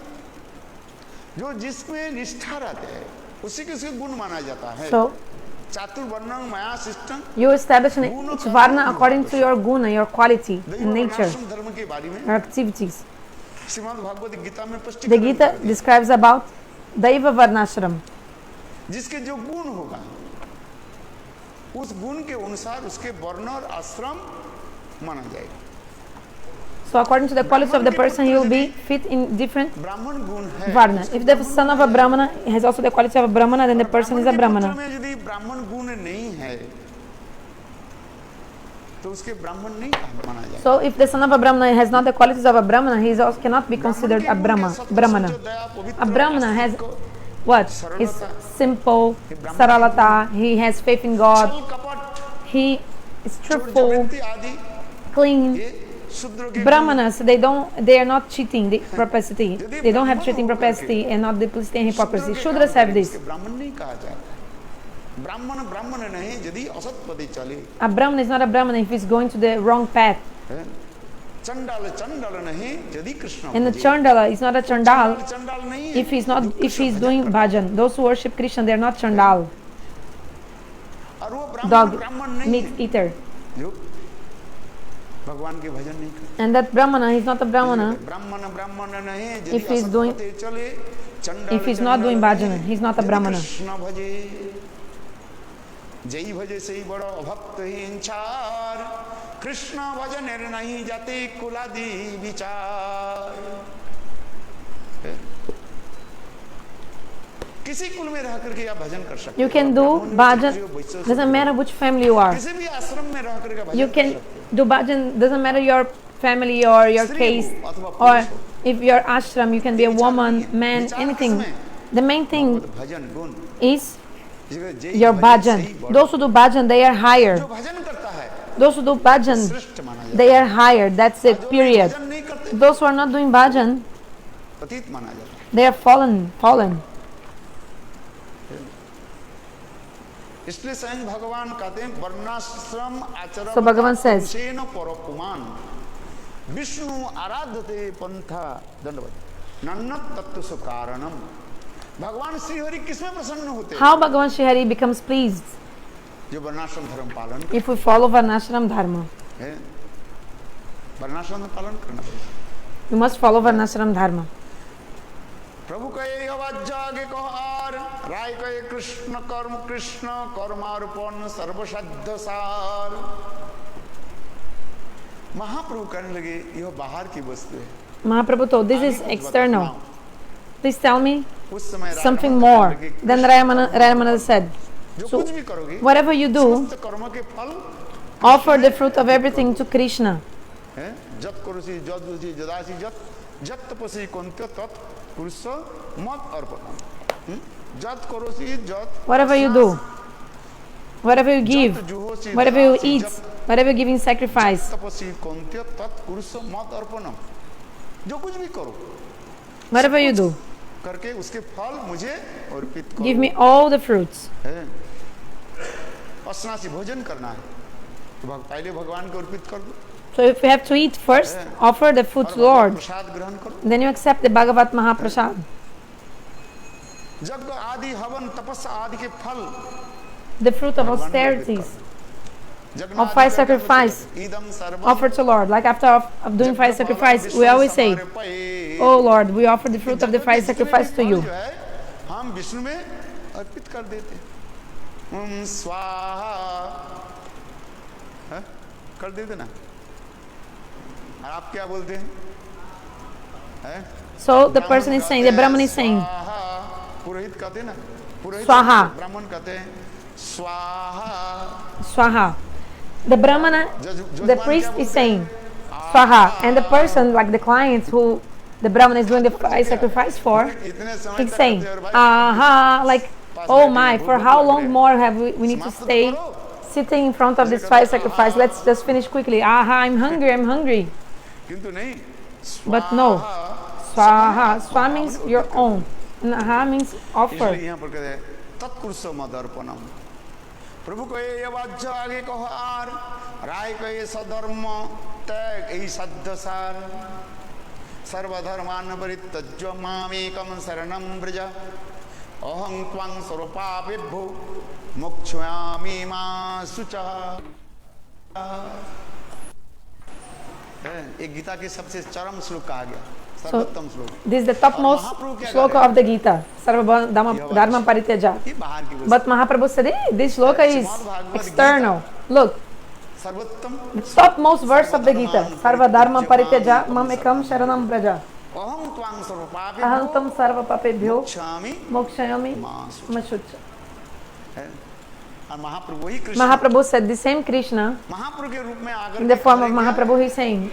जो जिसमें निष्ठा रहते हैं उसी के गुण माना जाता है. So चातुर्वर्णं मया शिष्टं. you establish each Varna according to your guna, your quality and nature, धर्म के बारे में your activities. श्रीमद् भागवत गीता में स्पष्ट. The Gita describes about Daiva Varnashram. जिसके जो गुण होगा उस गुण के अनुसार उसके वर्ण और आश्रम माना जाएगा. So according to the quality of the person, he will be fit in different ब्राह्मण गुण है. Varna. If the son of a Brahmana has also the quality of a Brahmana, then the person is a Brahmana. यदि ब्राह्मण गुण नहीं है तो उसके ब्राह्मण नहीं माना जाएगा. So if the son of a Brahmana has not the qualities of a Brahmana, he is also cannot be considered a Brahmana. A Brahmana has what? Is simple, saralata, he has faith in God, he is truthful, clean. Brahmanas, they are not cheating the propensity. They don't have cheating propensity and not duplicity and hypocrisy. Shudras have this. A Brahman is not a Brahman if he's going to the wrong path. And the Chandala is not a Chandal if he's doing bhajan. Those who worship Krishna, they are not Chandal. Dog, meat eater. And that Brahmana, he's not a Brahmana if he's not doing bhajana, he's not a Brahmana. जय भजे सही बड़ो भक्त हिंचार कृष्ण भजन नहीं जाते कुलादी विचार. किसी कुल में रह करके आप भजन कर सकते हैं. You can do bhajan, doesn't matter which family you are. किसी भी आश्रम में रह करके भजन You can do bhajan, doesn't matter your family or your caste, or if you're ashram, you can be a woman, man, anything. The main thing is your bhajan. Those who do bhajan, they are higher. Those who do bhajan, they are higher. That's it, period. Those who are not doing bhajan, they are fallen. So Bhagavan says, Vishnu aradhate pantha dandavad nannat tattva karanam भगवान श्री हरि किसमें प्रसन्न होते हैं? How Bhagavan Sri Hari becomes pleased? जो वर्णाश्रम धर्म पालन If we follow Varnashram Dharma. है, वर्णाश्रम पालन करना पड़ेगा। You must follow Varnashram Dharma. प्रभु कहे आवाज आगे कहार, राय कहे कृष्ण कर्मार्पण सर्वशब्द सार। महाप्रभु कहने लगे यह बाहर की वस्तु है। Mahaprabhu told, this is external. Please tell me उस समय something more. Then Raya Ramananda said, जो so कुछ भी करोगे, whatever you do, समस्त कर्म के फल offer the fruit of everything to Krishna. है, जत करोसी जदुसी जदासी जत जत तपसी कुंत्य तत् पुरुष मत अर्पण। जत करोसी जत, Whatever you do, whatever you give, whatever you eat, whatever you give in sacrifice, Tapasi कुंत्य तत् पुरुष मत अर्पण। जो कुछ भी करो, whatever you do, करके उसके फल मुझे अर्पित करो। give me all the fruits. है, अस्नासी भोजन करना है तो पहले भगवान को अर्पित कर दो। So if you have to eat first, offer the food to Lord. प्रसाद ग्रहण करो। Then you accept the Bhagavat Mahaprasad. यज्ञ आदि हवन तपस्या आदि के फल, The fruit of austerities, of fire sacrifice, offer to Lord. Like after of doing fire sacrifice, we always say, Oh Lord, we offer the fruit of the fire sacrifice to you. हम विष्णु में अर्पित कर देते। स्वाहा कर देते ना। और आप क्या बोलते हैं? So the person is saying, the Brahman is saying, पुरोहित कहते हैं ना, पुरोहित Swaha. ब्राह्मण कहते हैं स्वाहा। Swaha. The Brahmana, the priest is saying, Swaha. And the person, like the clients who the Brahman is doing the fire sacrifice for, he's saying, Aha, like, oh my, for how long more have we need to stay sitting in front of this fire sacrifice? Let's just finish quickly. Aha, I'm hungry, I'm hungry. But no, Swaha. Swaha means your own. And Aha means offer. प्रभु को ये आवाज आगे कहो are, राय को ये सधर्म त्याग यही सद्ध सार। सर्वधर्मान परित्यज्य मामेकं शरणं व्रज, अहं त्वं सर्वपापेभ्यो मोक्षयामि मा शुचः। एक गीता के सबसे चरम श्लोक कहा गया, सर्वोत्तम श्लोक। This is the topmost shloka of the Gita, Sarvabhauma Bhattacarya. But Mahaprabhu said, this shloka is external. Look, the topmost verse of the Gita, Sarvabhauma Bhattacarya, Mamekam Sharanam Braja. Aham tam sarva papebhyo mokshayami mashucha. Mahaprabhu said the same Krishna in the form of Mahaprabhu. He's saying,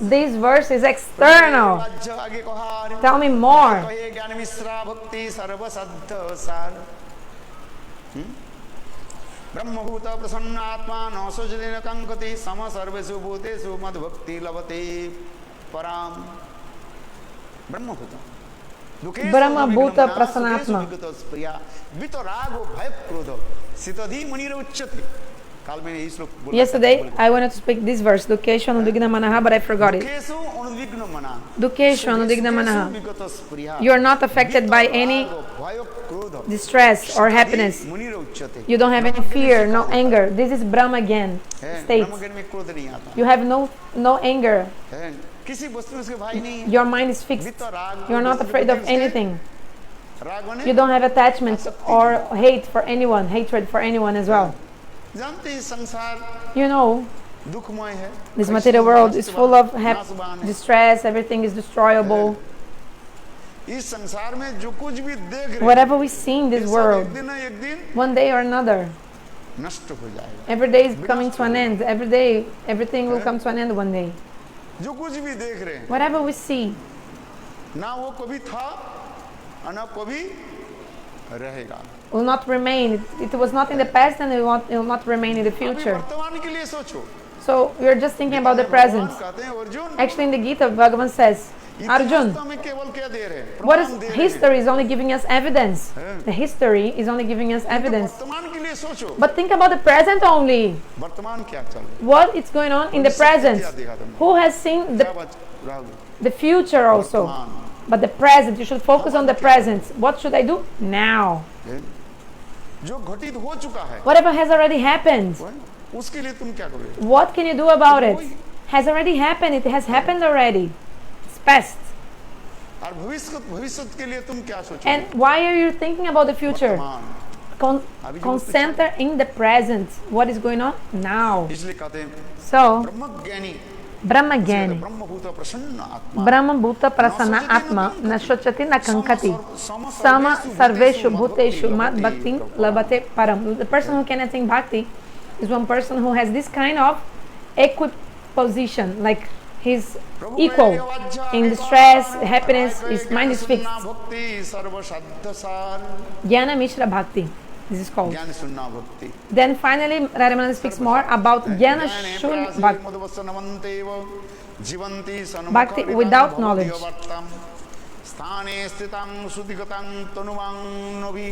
this verse is external. Tell me more. ब्रह्मभूत प्रसन्न आत्मा नौसुजलिन कंकति सम सर्वेषु भूतेषु मद भक्ति लभते पराम। ब्रह्मभूत Brahma Bhuta Prasanatma. Yesterday I wanted to speak this verse, Dukeshu Anudvigna Manaha, but I forgot it. Dukeshu Anudvigna Manaha. You are not affected by any distress or happiness. You don't have any fear, no anger. This is Brahma Gyan state. You have no anger. Your mind is fixed. You are not afraid of anything. You don't have attachment or hate for anyone, hatred for anyone as well. You know, this material world is full of distress, everything is destroyable. Whatever we see in this world, one day or another, every day is coming to an end. Every day, everything will come to an end one day. Whatever we see, will not remain. It was not in the past and it will not remain in the future. So we are just thinking about the present. Actually in the Gita, Bhagavan says, Arjun, what is history is only giving us evidence. The history is only giving us evidence. But think about the present only. What is going on in the present? Who has seen the future also? But the present, you should focus on the present. What should I do? Now. जो घटित हो चुका है, Whatever has already happened, उसके लिए तुम क्या करोगे? what can you do about it? Has already happened. It has happened already. It's past. और भविष्य के लिए तुम क्या सोचोगे? And why are you thinking about the future? Concentrate in the present. What is going on now? इसलिए कहते हैं So, ब्रह्मज्ञानी Brahmajnani, ब्रह्मभूत प्रसन्न आत्मा Brahma Bhuta Prasanna Atma Nashochati Nakankati Sama Sarveshu Bhuteshu Mat Bhakti Labate Param. The person who can attain bhakti is one person who has this kind of equiposition, like he's equal in the stress, happiness, his mind is fixed. Jnana Mishra Bhakti, this is called. ज्ञान सुनना भक्ति Then finally, Raya Ramananda speaks more about Jnana Shun Bhakti. Bhakti without knowledge. स्थाने स्थितं सुदिगतं तनुवां नभि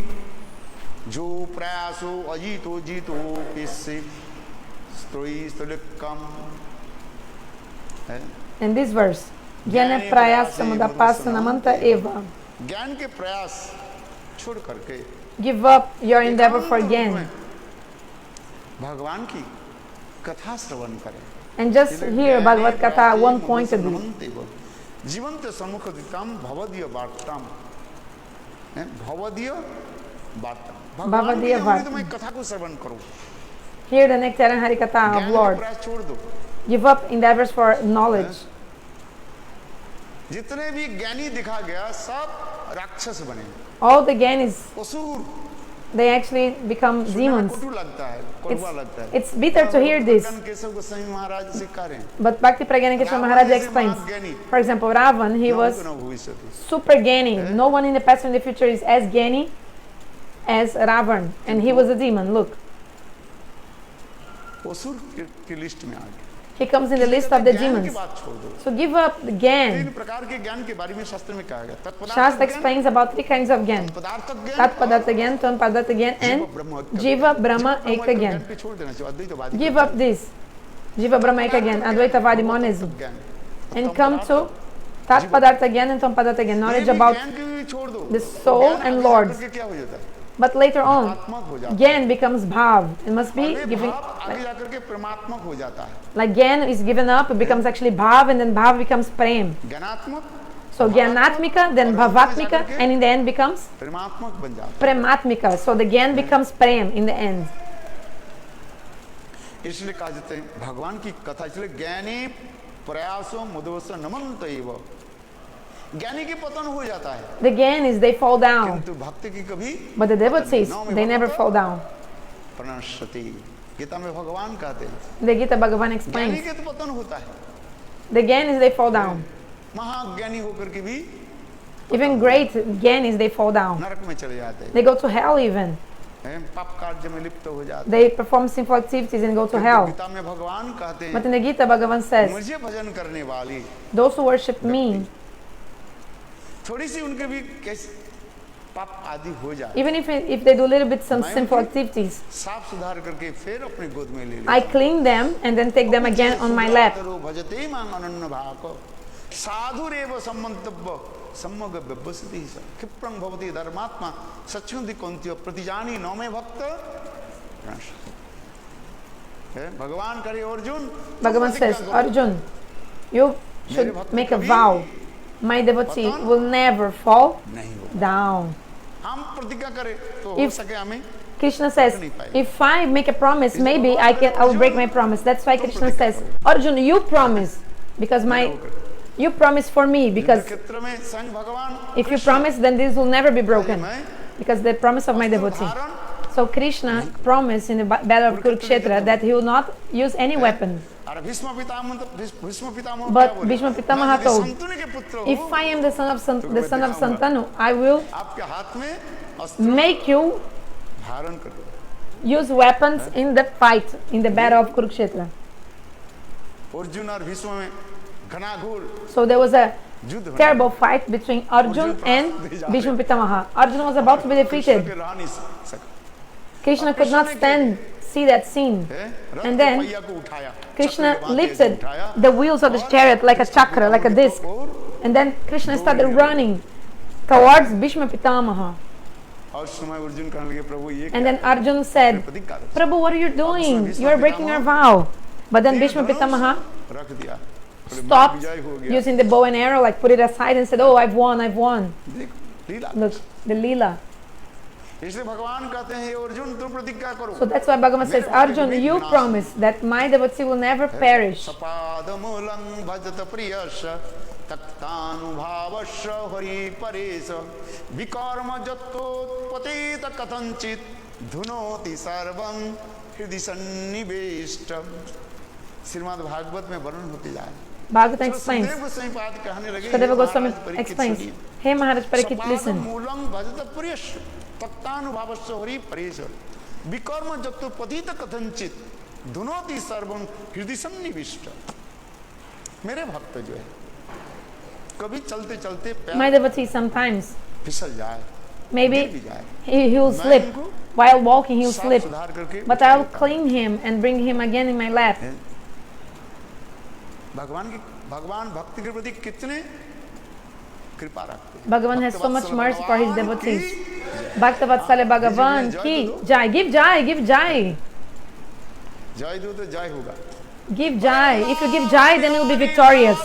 जो प्रयासो अजितो जितो पिस्सि स्त्रोई स्तुलिकम. In this verse, Jnana Prayas Samudapasana Eva. ज्ञान के प्रयास छोड़ करके Give up your endeavor for gain भगवान की कथा श्रवण करें. and just hear Bhagavad Katha one-pointedly. जीवंत सम्मुख दिताम भवदीय वार्ताम. भवदीय वार्ताम. भगवान की तो मैं कथा को श्रवण करूं. Hear the nectar and hari-katha of Lord. प्रयास छोड़ दो. Give up endeavors for knowledge. जितने भी ज्ञानी दिखा गया सब राक्षस बने. All the gyanis, असुर. they actually become demons. कटु लगता है, कड़वा लगता है. It's bitter to hear this. Keshav Goswami महाराज सिखा रहे हैं. But Bhakti Pragyana Maharajah explains. For example, Ravan, he was super gyani. No one in the past and the future is as gyani as Ravan. And he was a demon. Look. असुर की list में आ गया. He comes in the list of the demons. So give up the gyan. Shastra explains about three kinds of gyan. Tat Padartha gyan, Tvam Padartha gyan, and Jiva Brahma Eka gyan. Give up this. Jiva Brahma Eka gyan, Advaitavadi monism. And come to Tat Padartha gyan and Tvam Padartha gyan, knowledge about the soul and Lord. But later on, Gyan becomes Bhav. It must be given. Like Gyan is given up, it becomes actually Bhav, and then Bhav becomes Prem. So Gyanatmika, then Bhavatmika, and in the end becomes Prematmika. So the Gyan becomes Prem in the end. इसलिए कहा जाते हैं भगवान की कथा. इसलिए ज्ञानी प्रयासों मुदवस नमन्त एव. ज्ञानी के पतन हो जाता है. The gyanis, they fall down. किंतु भक्त की कभी. But the devotees, they never fall down. प्रणश्यति. Gita में भगवान कहते हैं. The Gita Bhagavan ज्ञानी explains. के तो पतन होता है. The gyanis, they fall down. महाज्ञानी होकर के भी. Even great gyanis, they fall down. नरक में चले जाते हैं. They go to hell even. पाप कार्य में लिप्त हो जाते हैं. They perform sinful activities and go to hell. Gita में भगवान कहते हैं. But in the Gita Bhagavan says, मुझे भजन करने वाली. those who worship me, थोड़ी सी उनके भी कैसे पाप आदि हो जाए. even if they do a little bit some sinful activities, साफ सुधार करके फिर अपने गोद में ले लेते. I clean them and then take them again on my lap. भजते मां अनन्य भाको साधुरेव सम्मन्तव्य सम्मग व्यवसिति क्षिप्रं भवति धर्मात्मा सच्चुंधि कौन्त्य प्रतिजानी नौमे भक्त. भगवान करे Arjun. Bhagavan says, Arjun, you should make a vow. My devotee will never fall down. हम प्रतिज्ञा करें तो हो If सके हमें. Krishna says, if I make a promise, maybe I will break my promise. That's why Krishna says, Arjun, you promise, because you promise for me, because क्षेत्र में संग भगवान. if you promise, then this will never be broken, because the promise of my devotee. So Krishna promised in the battle of Kurukshetra that he will not use any weapon. But Bhishma Pitamaha told, if I am the son of Santanu, I will make you use weapons in the fight, in the battle of Kurukshetra. So there was a terrible fight between Arjun and Bhishma Pitamaha. Arjun was about to be defeated. Krishna could not see that scene. And then Krishna lifted the wheels of the chariot like a chakra, like a disc, And then Krishna started running towards Bhishma Pitamaha. और उस समय अर्जुन कहने लगे प्रभु ये And then Arjun said, Prabhu, what are you doing? You are breaking our vow. But then Bhishma Pitamaha रख दिया stopped using the bow and arrow, like put it aside and said, oh, I've won, I've won. Leela Look, the Leela. इसलिए भगवान कहते हैं अर्जुन तुम प्रतिज्ञा करो So that's why Bhagavan says, Arjun, you promise that my devotee will never perish. सपादमूलं भजत प्रियश तक्तानुभावश हरि परेश विकर्म जत्तोत्पतित कथंचित धुनोति सर्वं हृदि सन्निवेष्ट श्रीमद् भागवत में वर्णन होते जाए Bhagavatam explains. कहने लगे Sukadeva Goswami explains. Hey Maharaj Parikshit, listen. मूलं भजत प्रियश तक्तानुभावश हरि परेश विकर्म जत्तोत्पतित कथंचित धुनोति सर्वं हृदि सन्निविष्ट मेरे भक्त जो है कभी चलते चलते My devotee sometimes फिसल जाए maybe he will slip while walking, he will slip, but I will claim him and bring him again in my lap. भगवान भक्ति के प्रति कितने कृपा रखते हैं Bhagavan has so much mercy for his devotees. Bhakta-vatsala Bhagavan ki jai. Give jai, give jai. जय दो तो जय होगा Give jai. If you give jai, then you will be victorious.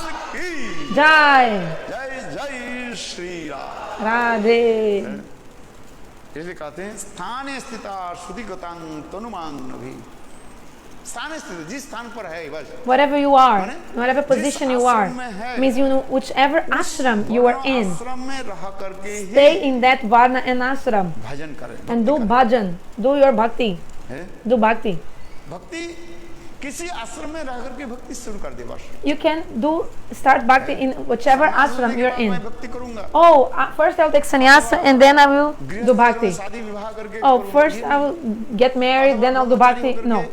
Jai. जय जय श्री राम Radhe. इसलिए कहते हैं स्थाने स्थिता श्रुति गतांग तनुमांग भी स्थान स्थित जिस स्थान पर है बस Whatever you are, whatever position you are, means you know whichever ashram you are in, आश्रम में रह करके ही stay in that varna and ashram भजन करें and do bhajan, do your bhakti, do bhakti. भक्ति किसी आश्रम में रह करके भक्ति शुरू कर दे बस You can start bhakti in whichever ashram you're in. मैं भक्ति करूंगा Oh, first I'll take sannyasa and then I will do bhakti. शादी विवाह करके Oh, first I will get married, then I'll do bhakti. No.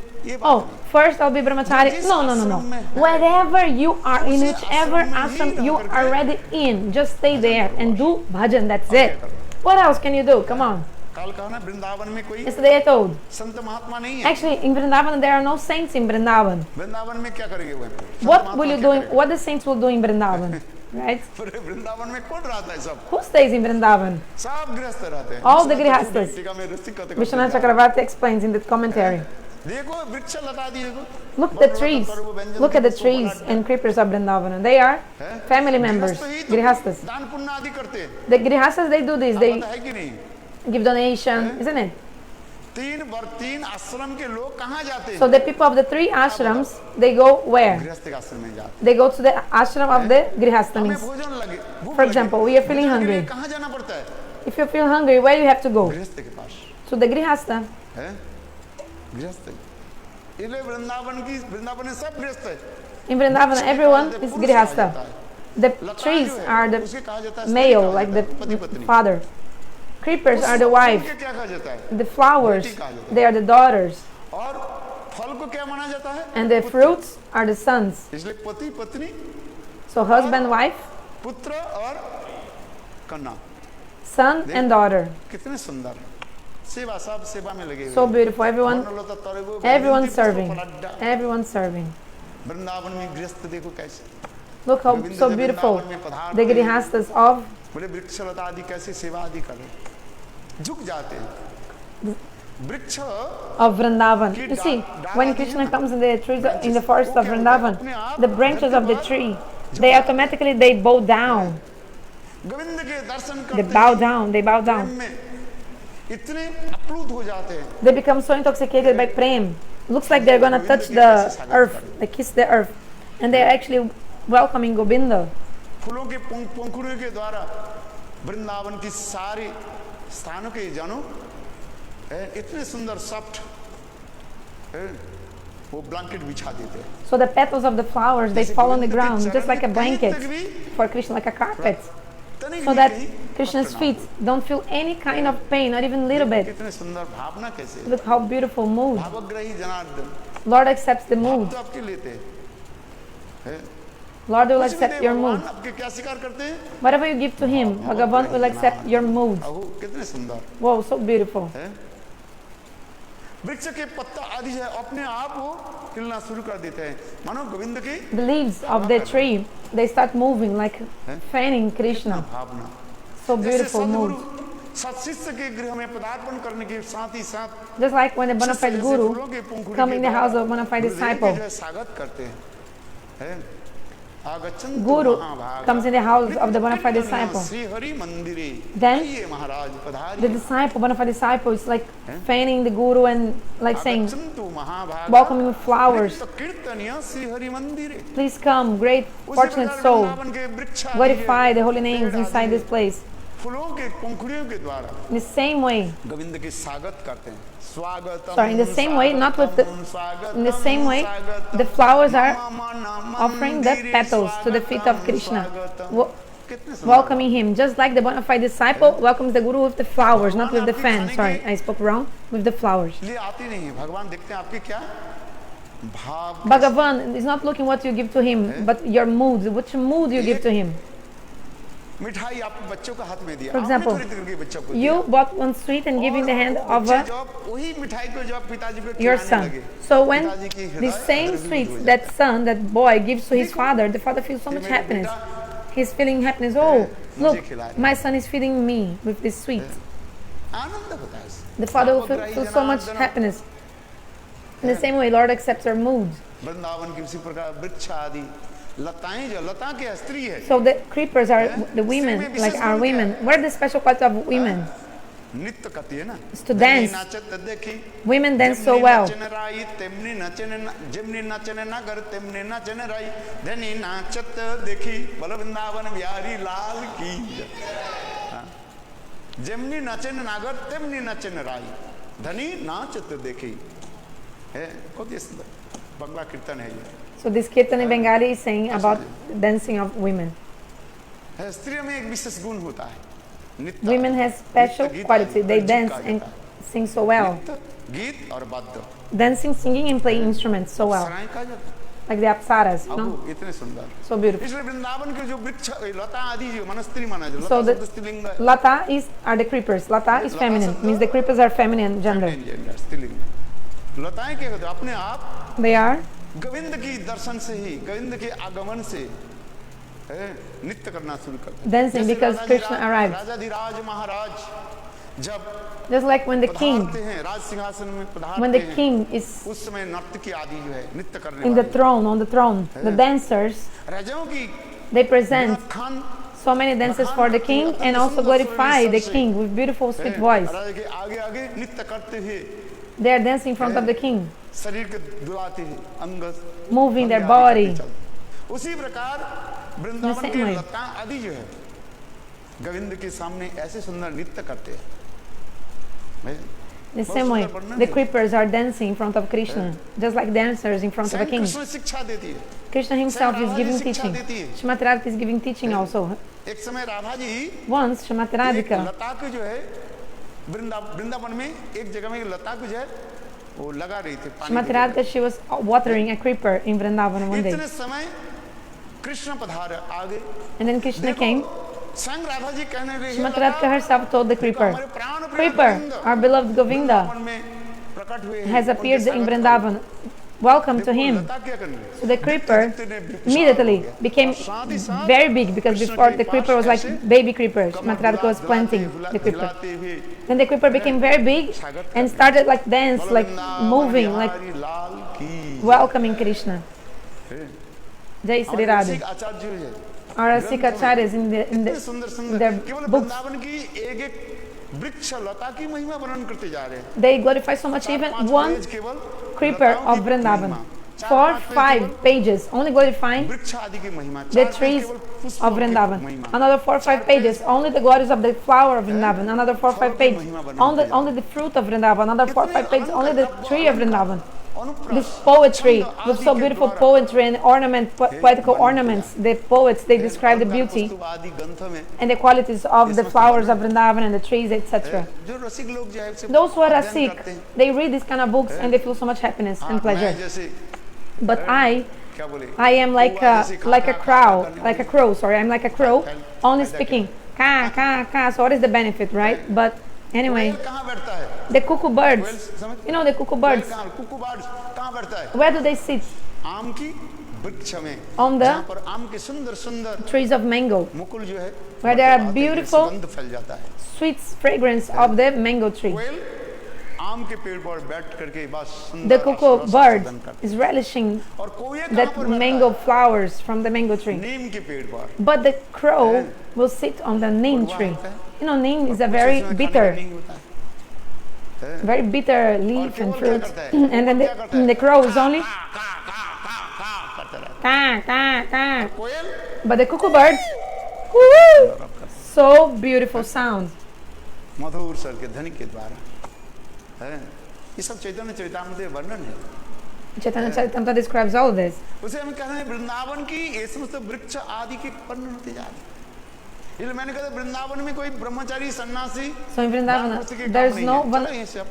Oh, first I'll be brahmachari. No, no, no, no. Wherever you are, in whichever ashram you are already in, just stay there and do bhajan. That's it. What else can you do? Come on. कल कहा ना वृंदावन में कोई Yesterday I told. संत महात्मा नहीं है Actually, in Vrindavan there are no saints in Vrindavan. Vrindavan में क्या करेंगे वो What will you do? What the saints will do in Vrindavan, right? पूरे वृंदावन में कौन रहता है सब Who stays in Vrindavan? सब गृहस्थ रहते हैं All the grihasthas. टीका में ऋषि कहते हैं Vishwanath Chakravarti explains in the commentary. देखो वृक्ष लता दी देखो Look at the trees. Look at the trees and creepers of Vrindavan. They are family members, grihasthas. दान पुण्य आदि करते हैं The grihasthas, they do this. They पता है कि नहीं give donation, isn't it? तीन आश्रम के लोग कहाँ जाते हैं So the people of the three ashrams, they go where? गृहस्थ के आश्रम में जाते They go to the ashram of the grihastha. हैं Means, भोजन लगे भूख for लगे, example, we are feeling भोजन के लिए hungry. कहाँ जाना पड़ता है If you feel hungry, where do you have to go? गृहस्थ के पास To the grihastha. है गृहस्थ इसलिए वृंदावन में सब गृहस्थ है In Vrindavan, everyone is grihastha. The trees are the उसे कहा जाता है male, like the father. Creepers are the wife. उसे क्या कहा जाता है The flowers, they are the daughters. और फल को क्या माना जाता है And the fruits are the sons. इसलिए पति पत्नी So husband, wife, पुत्र और कन्या son and daughter. कितने सुंदर सेवा सब सेवा में लगे So beautiful. Everyone serving. Everyone serving. Vrindavan में गृहस्थ देखो कैसे Look how so beautiful the grihasthas of बोले वृक्ष लता आदि कैसे सेवा आदि करे झुक जाते हैं वृक्ष of Vrindavan. You see, when Krishna comes in the trees in the forest of Vrindavan, the branches of the tree, they automatically bow down. Govind के दर्शन They करते bow down. They bow down. में इतने अप्लुत हो जाते हैं They become so intoxicated by prem. Looks like they're gonna touch the earth. They kiss the earth, and they're actually welcoming Govinda. फूलों के पंखुड़ियों के द्वारा वृंदावन की सारी स्थानों के जानो इतने सुंदर सॉफ्ट वो ब्लैंकेट बिछा देते हैं So the petals of the flowers, they fall on the ground just like a blanket for Krishna, like a carpet, so that Krishna's feet don't feel any kind of pain, not even a little bit. कितने सुंदर भावना कैसे Look how beautiful mood. भावग्राही Janardan Lord accepts the mood. तो आपके लेते हैं Lord will accept your mood. आपके क्या स्वीकार करते हैं Whatever you give to Him, Bhagavan will accept your mood. कितने सुंदर Wow, so beautiful. वृक्ष के पत्ता आदि है अपने आप वो हिलना शुरू कर देते हैं मानो गोविंद की The leaves of the tree, they start moving like fanning Krishna. Bhavna So जैसे beautiful सद्गुरु mood. सत्शिष्य के गृह में पदार्पण करने के साथ ही साथ Just like when a bona fide guru come in the house of bona fide disciple, स्वागत करते हैं आगच्छन्तु guru Mahabhaga comes in the house of the bona fide disciple. Shri Hari मंदिरे Then आइए महाराज the पधारिए disciple, bona fide disciple, is like fanning the guru and like saying, आगच्छन्तु महाभागा welcoming with flowers. नित्य कीर्तनीय श्री हरि मंदिरे Please come, great उसी fortunate प्रकार soul. Vrindavan के वृक्ष आदि Glorify the holy names पेड़ inside आदि this place. फूलों के पंखुड़ियों के द्वारा In the same way, Govind के स्वागत करते हैं स्वागतम sorry, in the same way, not with the, in the same way, the flowers are offering the petals to the feet of Krishna, welcoming him, just like the bona fide disciple welcomes the guru with the flowers, not with the fan. Sorry, I spoke wrong. With the flowers. लिए आती नहीं है भगवान देखते हैं आपके क्या भाव Bhagavan is not looking what you give to him, but your mood, which mood you give to him. मिठाई आप बच्चों का हाथ में दिया For example, आपने खरीद करके बच्चों को you दिया bought one sweet and giving the hand of बच्चे जब वही मिठाई को जब पिताजी को your खिलाने son. लगे So when पिताजी की the हृदय same द्रवित sweets हो that son, that boy gives to his father, the father feels so कि much मेरे happiness. बेटा He's feeling happiness. Oh, मुझे look, खिला रहा है। my son is feeding me with this sweet. आनंद होता है इससे। The father will आपग्राही feel so much Janardan happiness. In the same way, Lord accepts our moods. Vrindavan की उसी प्रकार वृक्ष आदि लताएं जो लता के स्त्री है So the creepers are the women, like our women. What are the special qualities of women? नृत्य करती है ना It's to dance. नाचत देखी Women dance so well. नचन राई तेमनी नचन जिमनी नचन नगर तेमनी नचन राई धनी नाचत देखी बोलो वृंदावन बिहारी लाल की जिमनी नचन नागर तेमनी नचन राई धनी नाचत देखी है बहुत ही सुंदर बंगला कीर्तन है ये So this kirtan in Bengali is saying about dancing of women. स्त्रियों में एक विशेष गुण होता है नृत्य Women has special quality. They dance and sing so well. गीत और वाद्य Dancing, singing and playing instruments so well. सराय का जब Like the apsaras, अब no? इतने सुंदर So beautiful. इसलिए वृंदावन के जो वृक्ष लता आदि जो मनस्त्री माना जो So लता the शब्द स्त्रीलिंग है Lata are the creepers. Lata is feminine. Means the creepers are feminine gender. स्त्रीलिंग लताएं क्या होते हैं अपने आप They are गोविंद की दर्शन से ही गोविंद के आगमन से नृत्य करना शुरू करते हैं dancing जैसे because Krishna arrived. राजाधिराज महाराज जब Just like when the king, पधारते हैं राज सिंहासन में when पधारते the हैं king is उस समय नृत्य की आदि जो है नृत्य करने in the वाले throne, on the throne, the dancers, राजाओं की they present Khan so many dances for the king and also glorify the king with beautiful sweet voice. राजा के आगे आगे नृत्य करते हुए They are dancing in front of the king, शरीर के दुलाते हैं अंग moving their अंग body. आदि चलते। उसी प्रकार वृंदावन same के way. लता आदि जो है गोविंद के सामने ऐसे सुंदर नृत्य करते हैं The same way, the creepers are dancing in front of Krishna, just like dancers in front of a king. Krishna शिक्षा देती है Krishna himself is giving शिक्षा teaching. देती है। Srimati Radhika is giving teaching also. एक समय राधा जी Once, Srimati एक Radhika, लता को जो है वृंदावन में एक जगह में एक लता को जो है वो लगा रही थी पानी Srimati की जगह। Radhika, she was watering a creeper in Vrindavan one day. इतने समय कृष्ण पधार आगे And then Krishna came. संग राधा जी कहने लगे Srimati Radhika herself told the creeper, Creeper, our beloved Govinda has appeared in Vrindavan. Welcome to him. So the creeper immediately became very big because before the creeper was like baby creeper. Srimati Radhika was planting the creeper. Then the creeper became very big and started like dance, like moving, like welcoming Krishna. Jai Sri Radha. Our Acharyas in their books, वृक्ष लता की महिमा वर्णन करते जा रहे हैं they glorify so much even one creeper of Vrindavan. 4-5 pages only glorifying वृक्ष आदि की महिमा the trees of Vrindavan. Another 4-5 pages only the glories of the flower of Vrindavan. Another 4-5 pages only the fruit of Vrindavan. Another 4-5 pages only the tree of Vrindavan. This poetry with so beautiful poetry and poetical ornaments. The poets, they describe the beauty and the qualities of the flowers of Vrindavan and the trees, etc. Those who are Rasik, they read these kind of books and they feel so much happiness and pleasure. But I am like a crow. Sorry, I'm like a crow, only speaking ka ka ka. So what is the benefit, right? But Anyway, कोयल कहाँ बैठता है? the cuckoo birds, कोयल समझ? you know the cuckoo birds, cuckoo birds कहाँ बैठता है? where do they sit? आम की वृक्ष में, On the जहाँ पर आम के सुंदर सुंदर trees of mango, मुकुल जो है, where there are आते हैं, beautiful सुगंध फैल जाता है। sweet fragrance of the mango tree. कोयल आम के पेड़ पर बैठ करके बस सुंदर The cuckoo रस bird प्रदान करता is relishing है। और कोयल कहाँ that पर बैठता mango है? flowers from the mango tree. नीम के पेड़ पर। But the crow will sit on the neem tree. You know, neem is a very कुछ इसमें खाने का bitter, नहीं होता है। very bitter leaf and केवल fruit. क्या करता है? And then क्या करता है? the crow is only का करता रहता है। ka ka ka. Coil But the cuckoo birds, woo, so beautiful sound. मधुर स्वर के ध्वनि के द्वारा है। ये सब चैतन्य चरितामृत वर्णन है। Chaitanya Charitamrita describes all this. उसे हम कह रहे हैं वृंदावन की ये समस्त वृक्ष आदि के वर्णन होते जा रहे हैं। इसलिए मैंने कहा वृंदावन में कोई ब्रह्मचारी सन्यासी So in Vrindavan,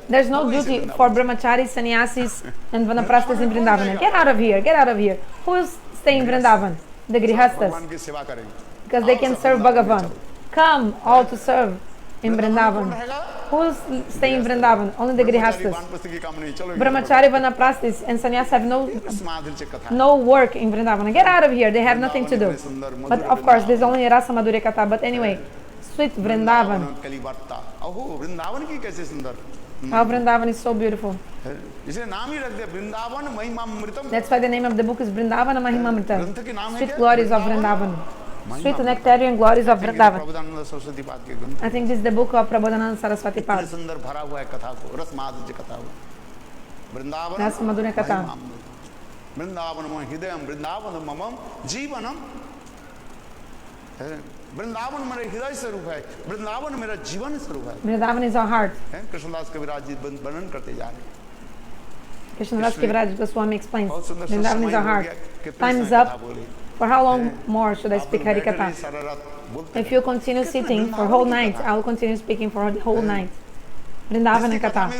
there's no duty for brahmacharis, sannyasis, and vanaprasthas in Vrindavan. Get out of here! Get out of here! Who will stay in Vrindavan? The grihasthas, भगवान की सेवा करेंगे। because they can serve Bhagavan. Come all to serve in Vrindavan. Who will stay in Vrindavan? Only the grihasthas. Brahmachari, vanaprasthas, and sannyas have no work in Vrindavan. Get out of here! They have nothing to do. But of course, there's only Rasa Madhurya Katha. But anyway, sweet Vrindavan. Vrindavan की कैसे सुंदर। How Vrindavan is so beautiful. इसे नाम ही रख दिया Vrindavan महिमामृतम। That's why the name of the book is Vrindavana Mahimamrita. ग्रंथ के नाम है Sweet क्या? glories of Vrindavan. Sweet nectarian glories of Vrindavan. Prabodhanand Saraswati पाद के ग्रंथ। I think this is the book of Prabodhananda Saraswati इतने Pad. सुंदर भरा हुआ है कथा को, रस माधुर्य कथा हो। Vrindavan Rasa Madhurya Katha. Vrindavan मम हृदयम वृंदावन मम जीवनम। वृंदावन मेरा हृदय स्वरूप है, वृंदावन मेरा जीवन स्वरूप है। Vrindavan is our heart. Krishnadas कविराज जी वर्णन करते जा रहे हैं। Krishnadas Kaviraj Goswami explains. बहुत सुंदर Vrindavan is our heart. Time is up. For how long more should I speak hari-katha? If you continue sitting for whole night, I will continue speaking for the whole night. Vrindavan and Katha.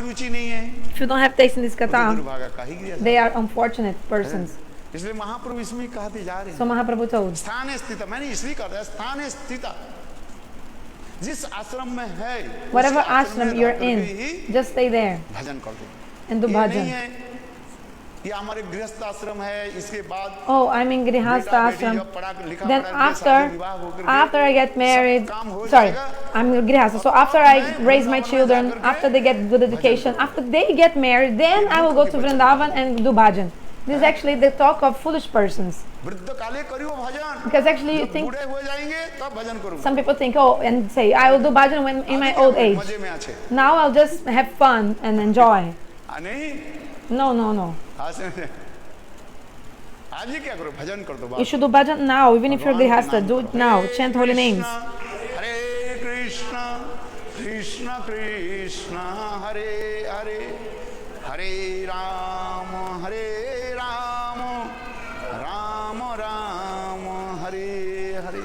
If you don't have taste in this Katha, they are unfortunate persons. इसलिए महाप्रभु इसमें कहते जा रहे हैं। So Mahaprabhu told, स्थाने स्थित, मैंने इसलिए कहा था स्थाने स्थित, जिस आश्रम में है, whatever ashram you're in, just stay there भजन कर दो। and do bhajan. ये हमारे गृहस्थ आश्रम है, इसके बाद Oh, I'm in grihastha ashram. Then after I get married, sorry, I'm in grihastha. So after I raise my children, after they get good education, after they get married, then I will go to Vrindavan and do bhajan. This is actually the talk of foolish persons. Because actually you think, some people think, oh, and say, I will do bhajan when in my old age. Now I'll just have fun and enjoy. No, no, no. You should do bhajan now, even if you're grihastha, do it now. Chant holy names. Hare Krishna, Krishna Krishna, Hare Hare, Hare Rama, Hare Rama, Rama Rama, Hare Hare.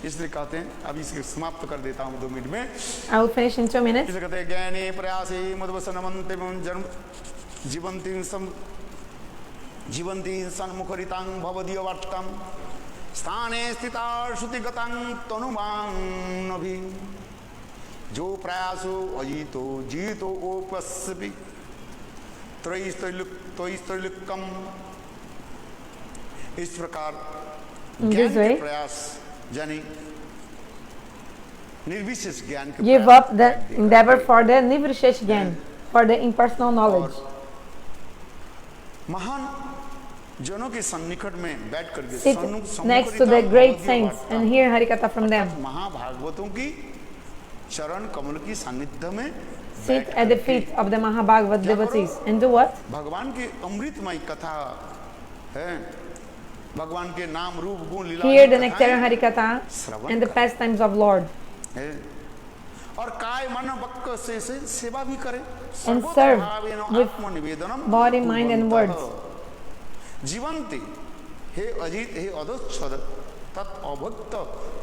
इसलिए कहते हैं, अब इसको समाप्त कर देता हूँ 2 minute में। I will finish in 2 minutes. इसे कहते हैं ज्ञाने प्रयासे मधुवसनमन्ते जन्म जीवन्ति सन्मुखरितां भवदीय वर्तम स्थाने स्थिता श्रुतिगतां तनुमानभि जो प्रयासो अजीतो जीतो ओपस्पि त्रयिस्त्रलिक्कम। इस प्रकार ज्ञान के प्रयास यानी निर्विशेष ज्ञान के give up the endeavor for the nirvishesh gyan, for the impersonal knowledge. महान जनों के सन्निकट में बैठ करके sit next to the great saints and hear hari-katha from them. महाभागवतों की चरण कमल की सानिध्य में sit at the feet of the Mahabhagavat devotees and do what? भगवान की अमृतमय कथा है, भगवान के नाम रूप गुण लीला hear the nectarian hari-katha and the pastimes of Lord और काय मन वक्क से सेवा भी करे and serve with body, mind and words. जीवंती हे अजित हे अधोच्छद तत् अभक्त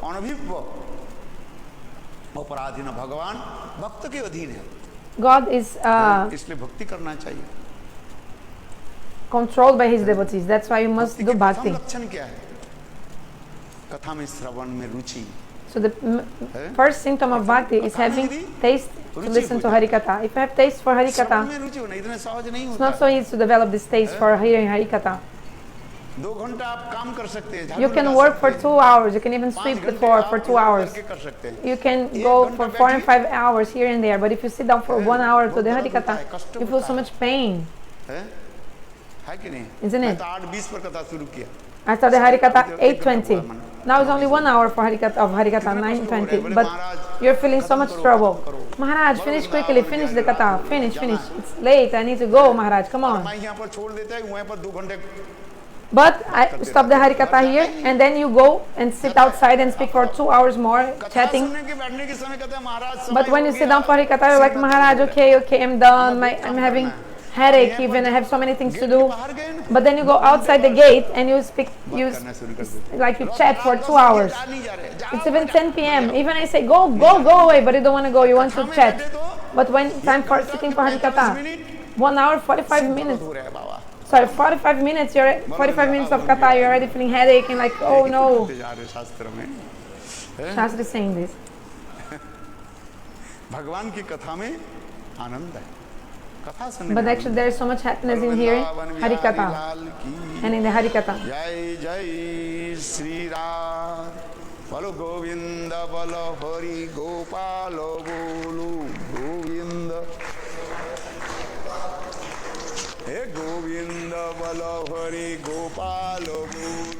अनभिव्य अपराधीन भगवान भक्त के अधीन है। God is इसलिए भक्ति करना चाहिए। controlled by his devotees. That's why you must do bhakti. लक्षण क्या है? कथा में श्रवण में रुचि। So the first symptom of bhakti is having taste to listen to hari-katha. If you have taste for hari-katha, it's not so easy to develop this taste for hearing hari-katha. You can work for 2 hours, you can even sweep the floor for 2 hours. You can go for 4 and 5 hours here and there, but if you sit down for 1 hour to the hari-katha, you feel so much pain. Isn't it? I started hari-katha 8:20. Now it's only 1 hour for hari-katha, 9:20. But you're feeling so much trouble. Maharaj, finish quickly, finish the katha, finish. It's late, I need to go, Maharaj, come on. But I stop the hari-katha here, and then you go and sit outside and speak for 2 hours more, chatting. But when you sit down for hari-katha, you're like, Maharaj, okay, I'm done, I'm having headache even, I have so many things to do. But then you go outside the gate and you speak, you chat for 2 hours. It's even 10 p.m. Even I say, go away, but you don't want to go, you want to chat. But when time for sitting for hari-katha, 1 hour, 45 minutes. Sorry, 45 minutes, 45 minutes of katha, you're already feeling headache and like, oh no. Shastra is saying this. But actually there is so much happiness in hearing hari-katha and in the hari-katha. Jai Jai Srila Bolo Govinda Bolo Hari Gopalo Bolu Govinda Hey Govinda Bolo Hari Gopalo Bolu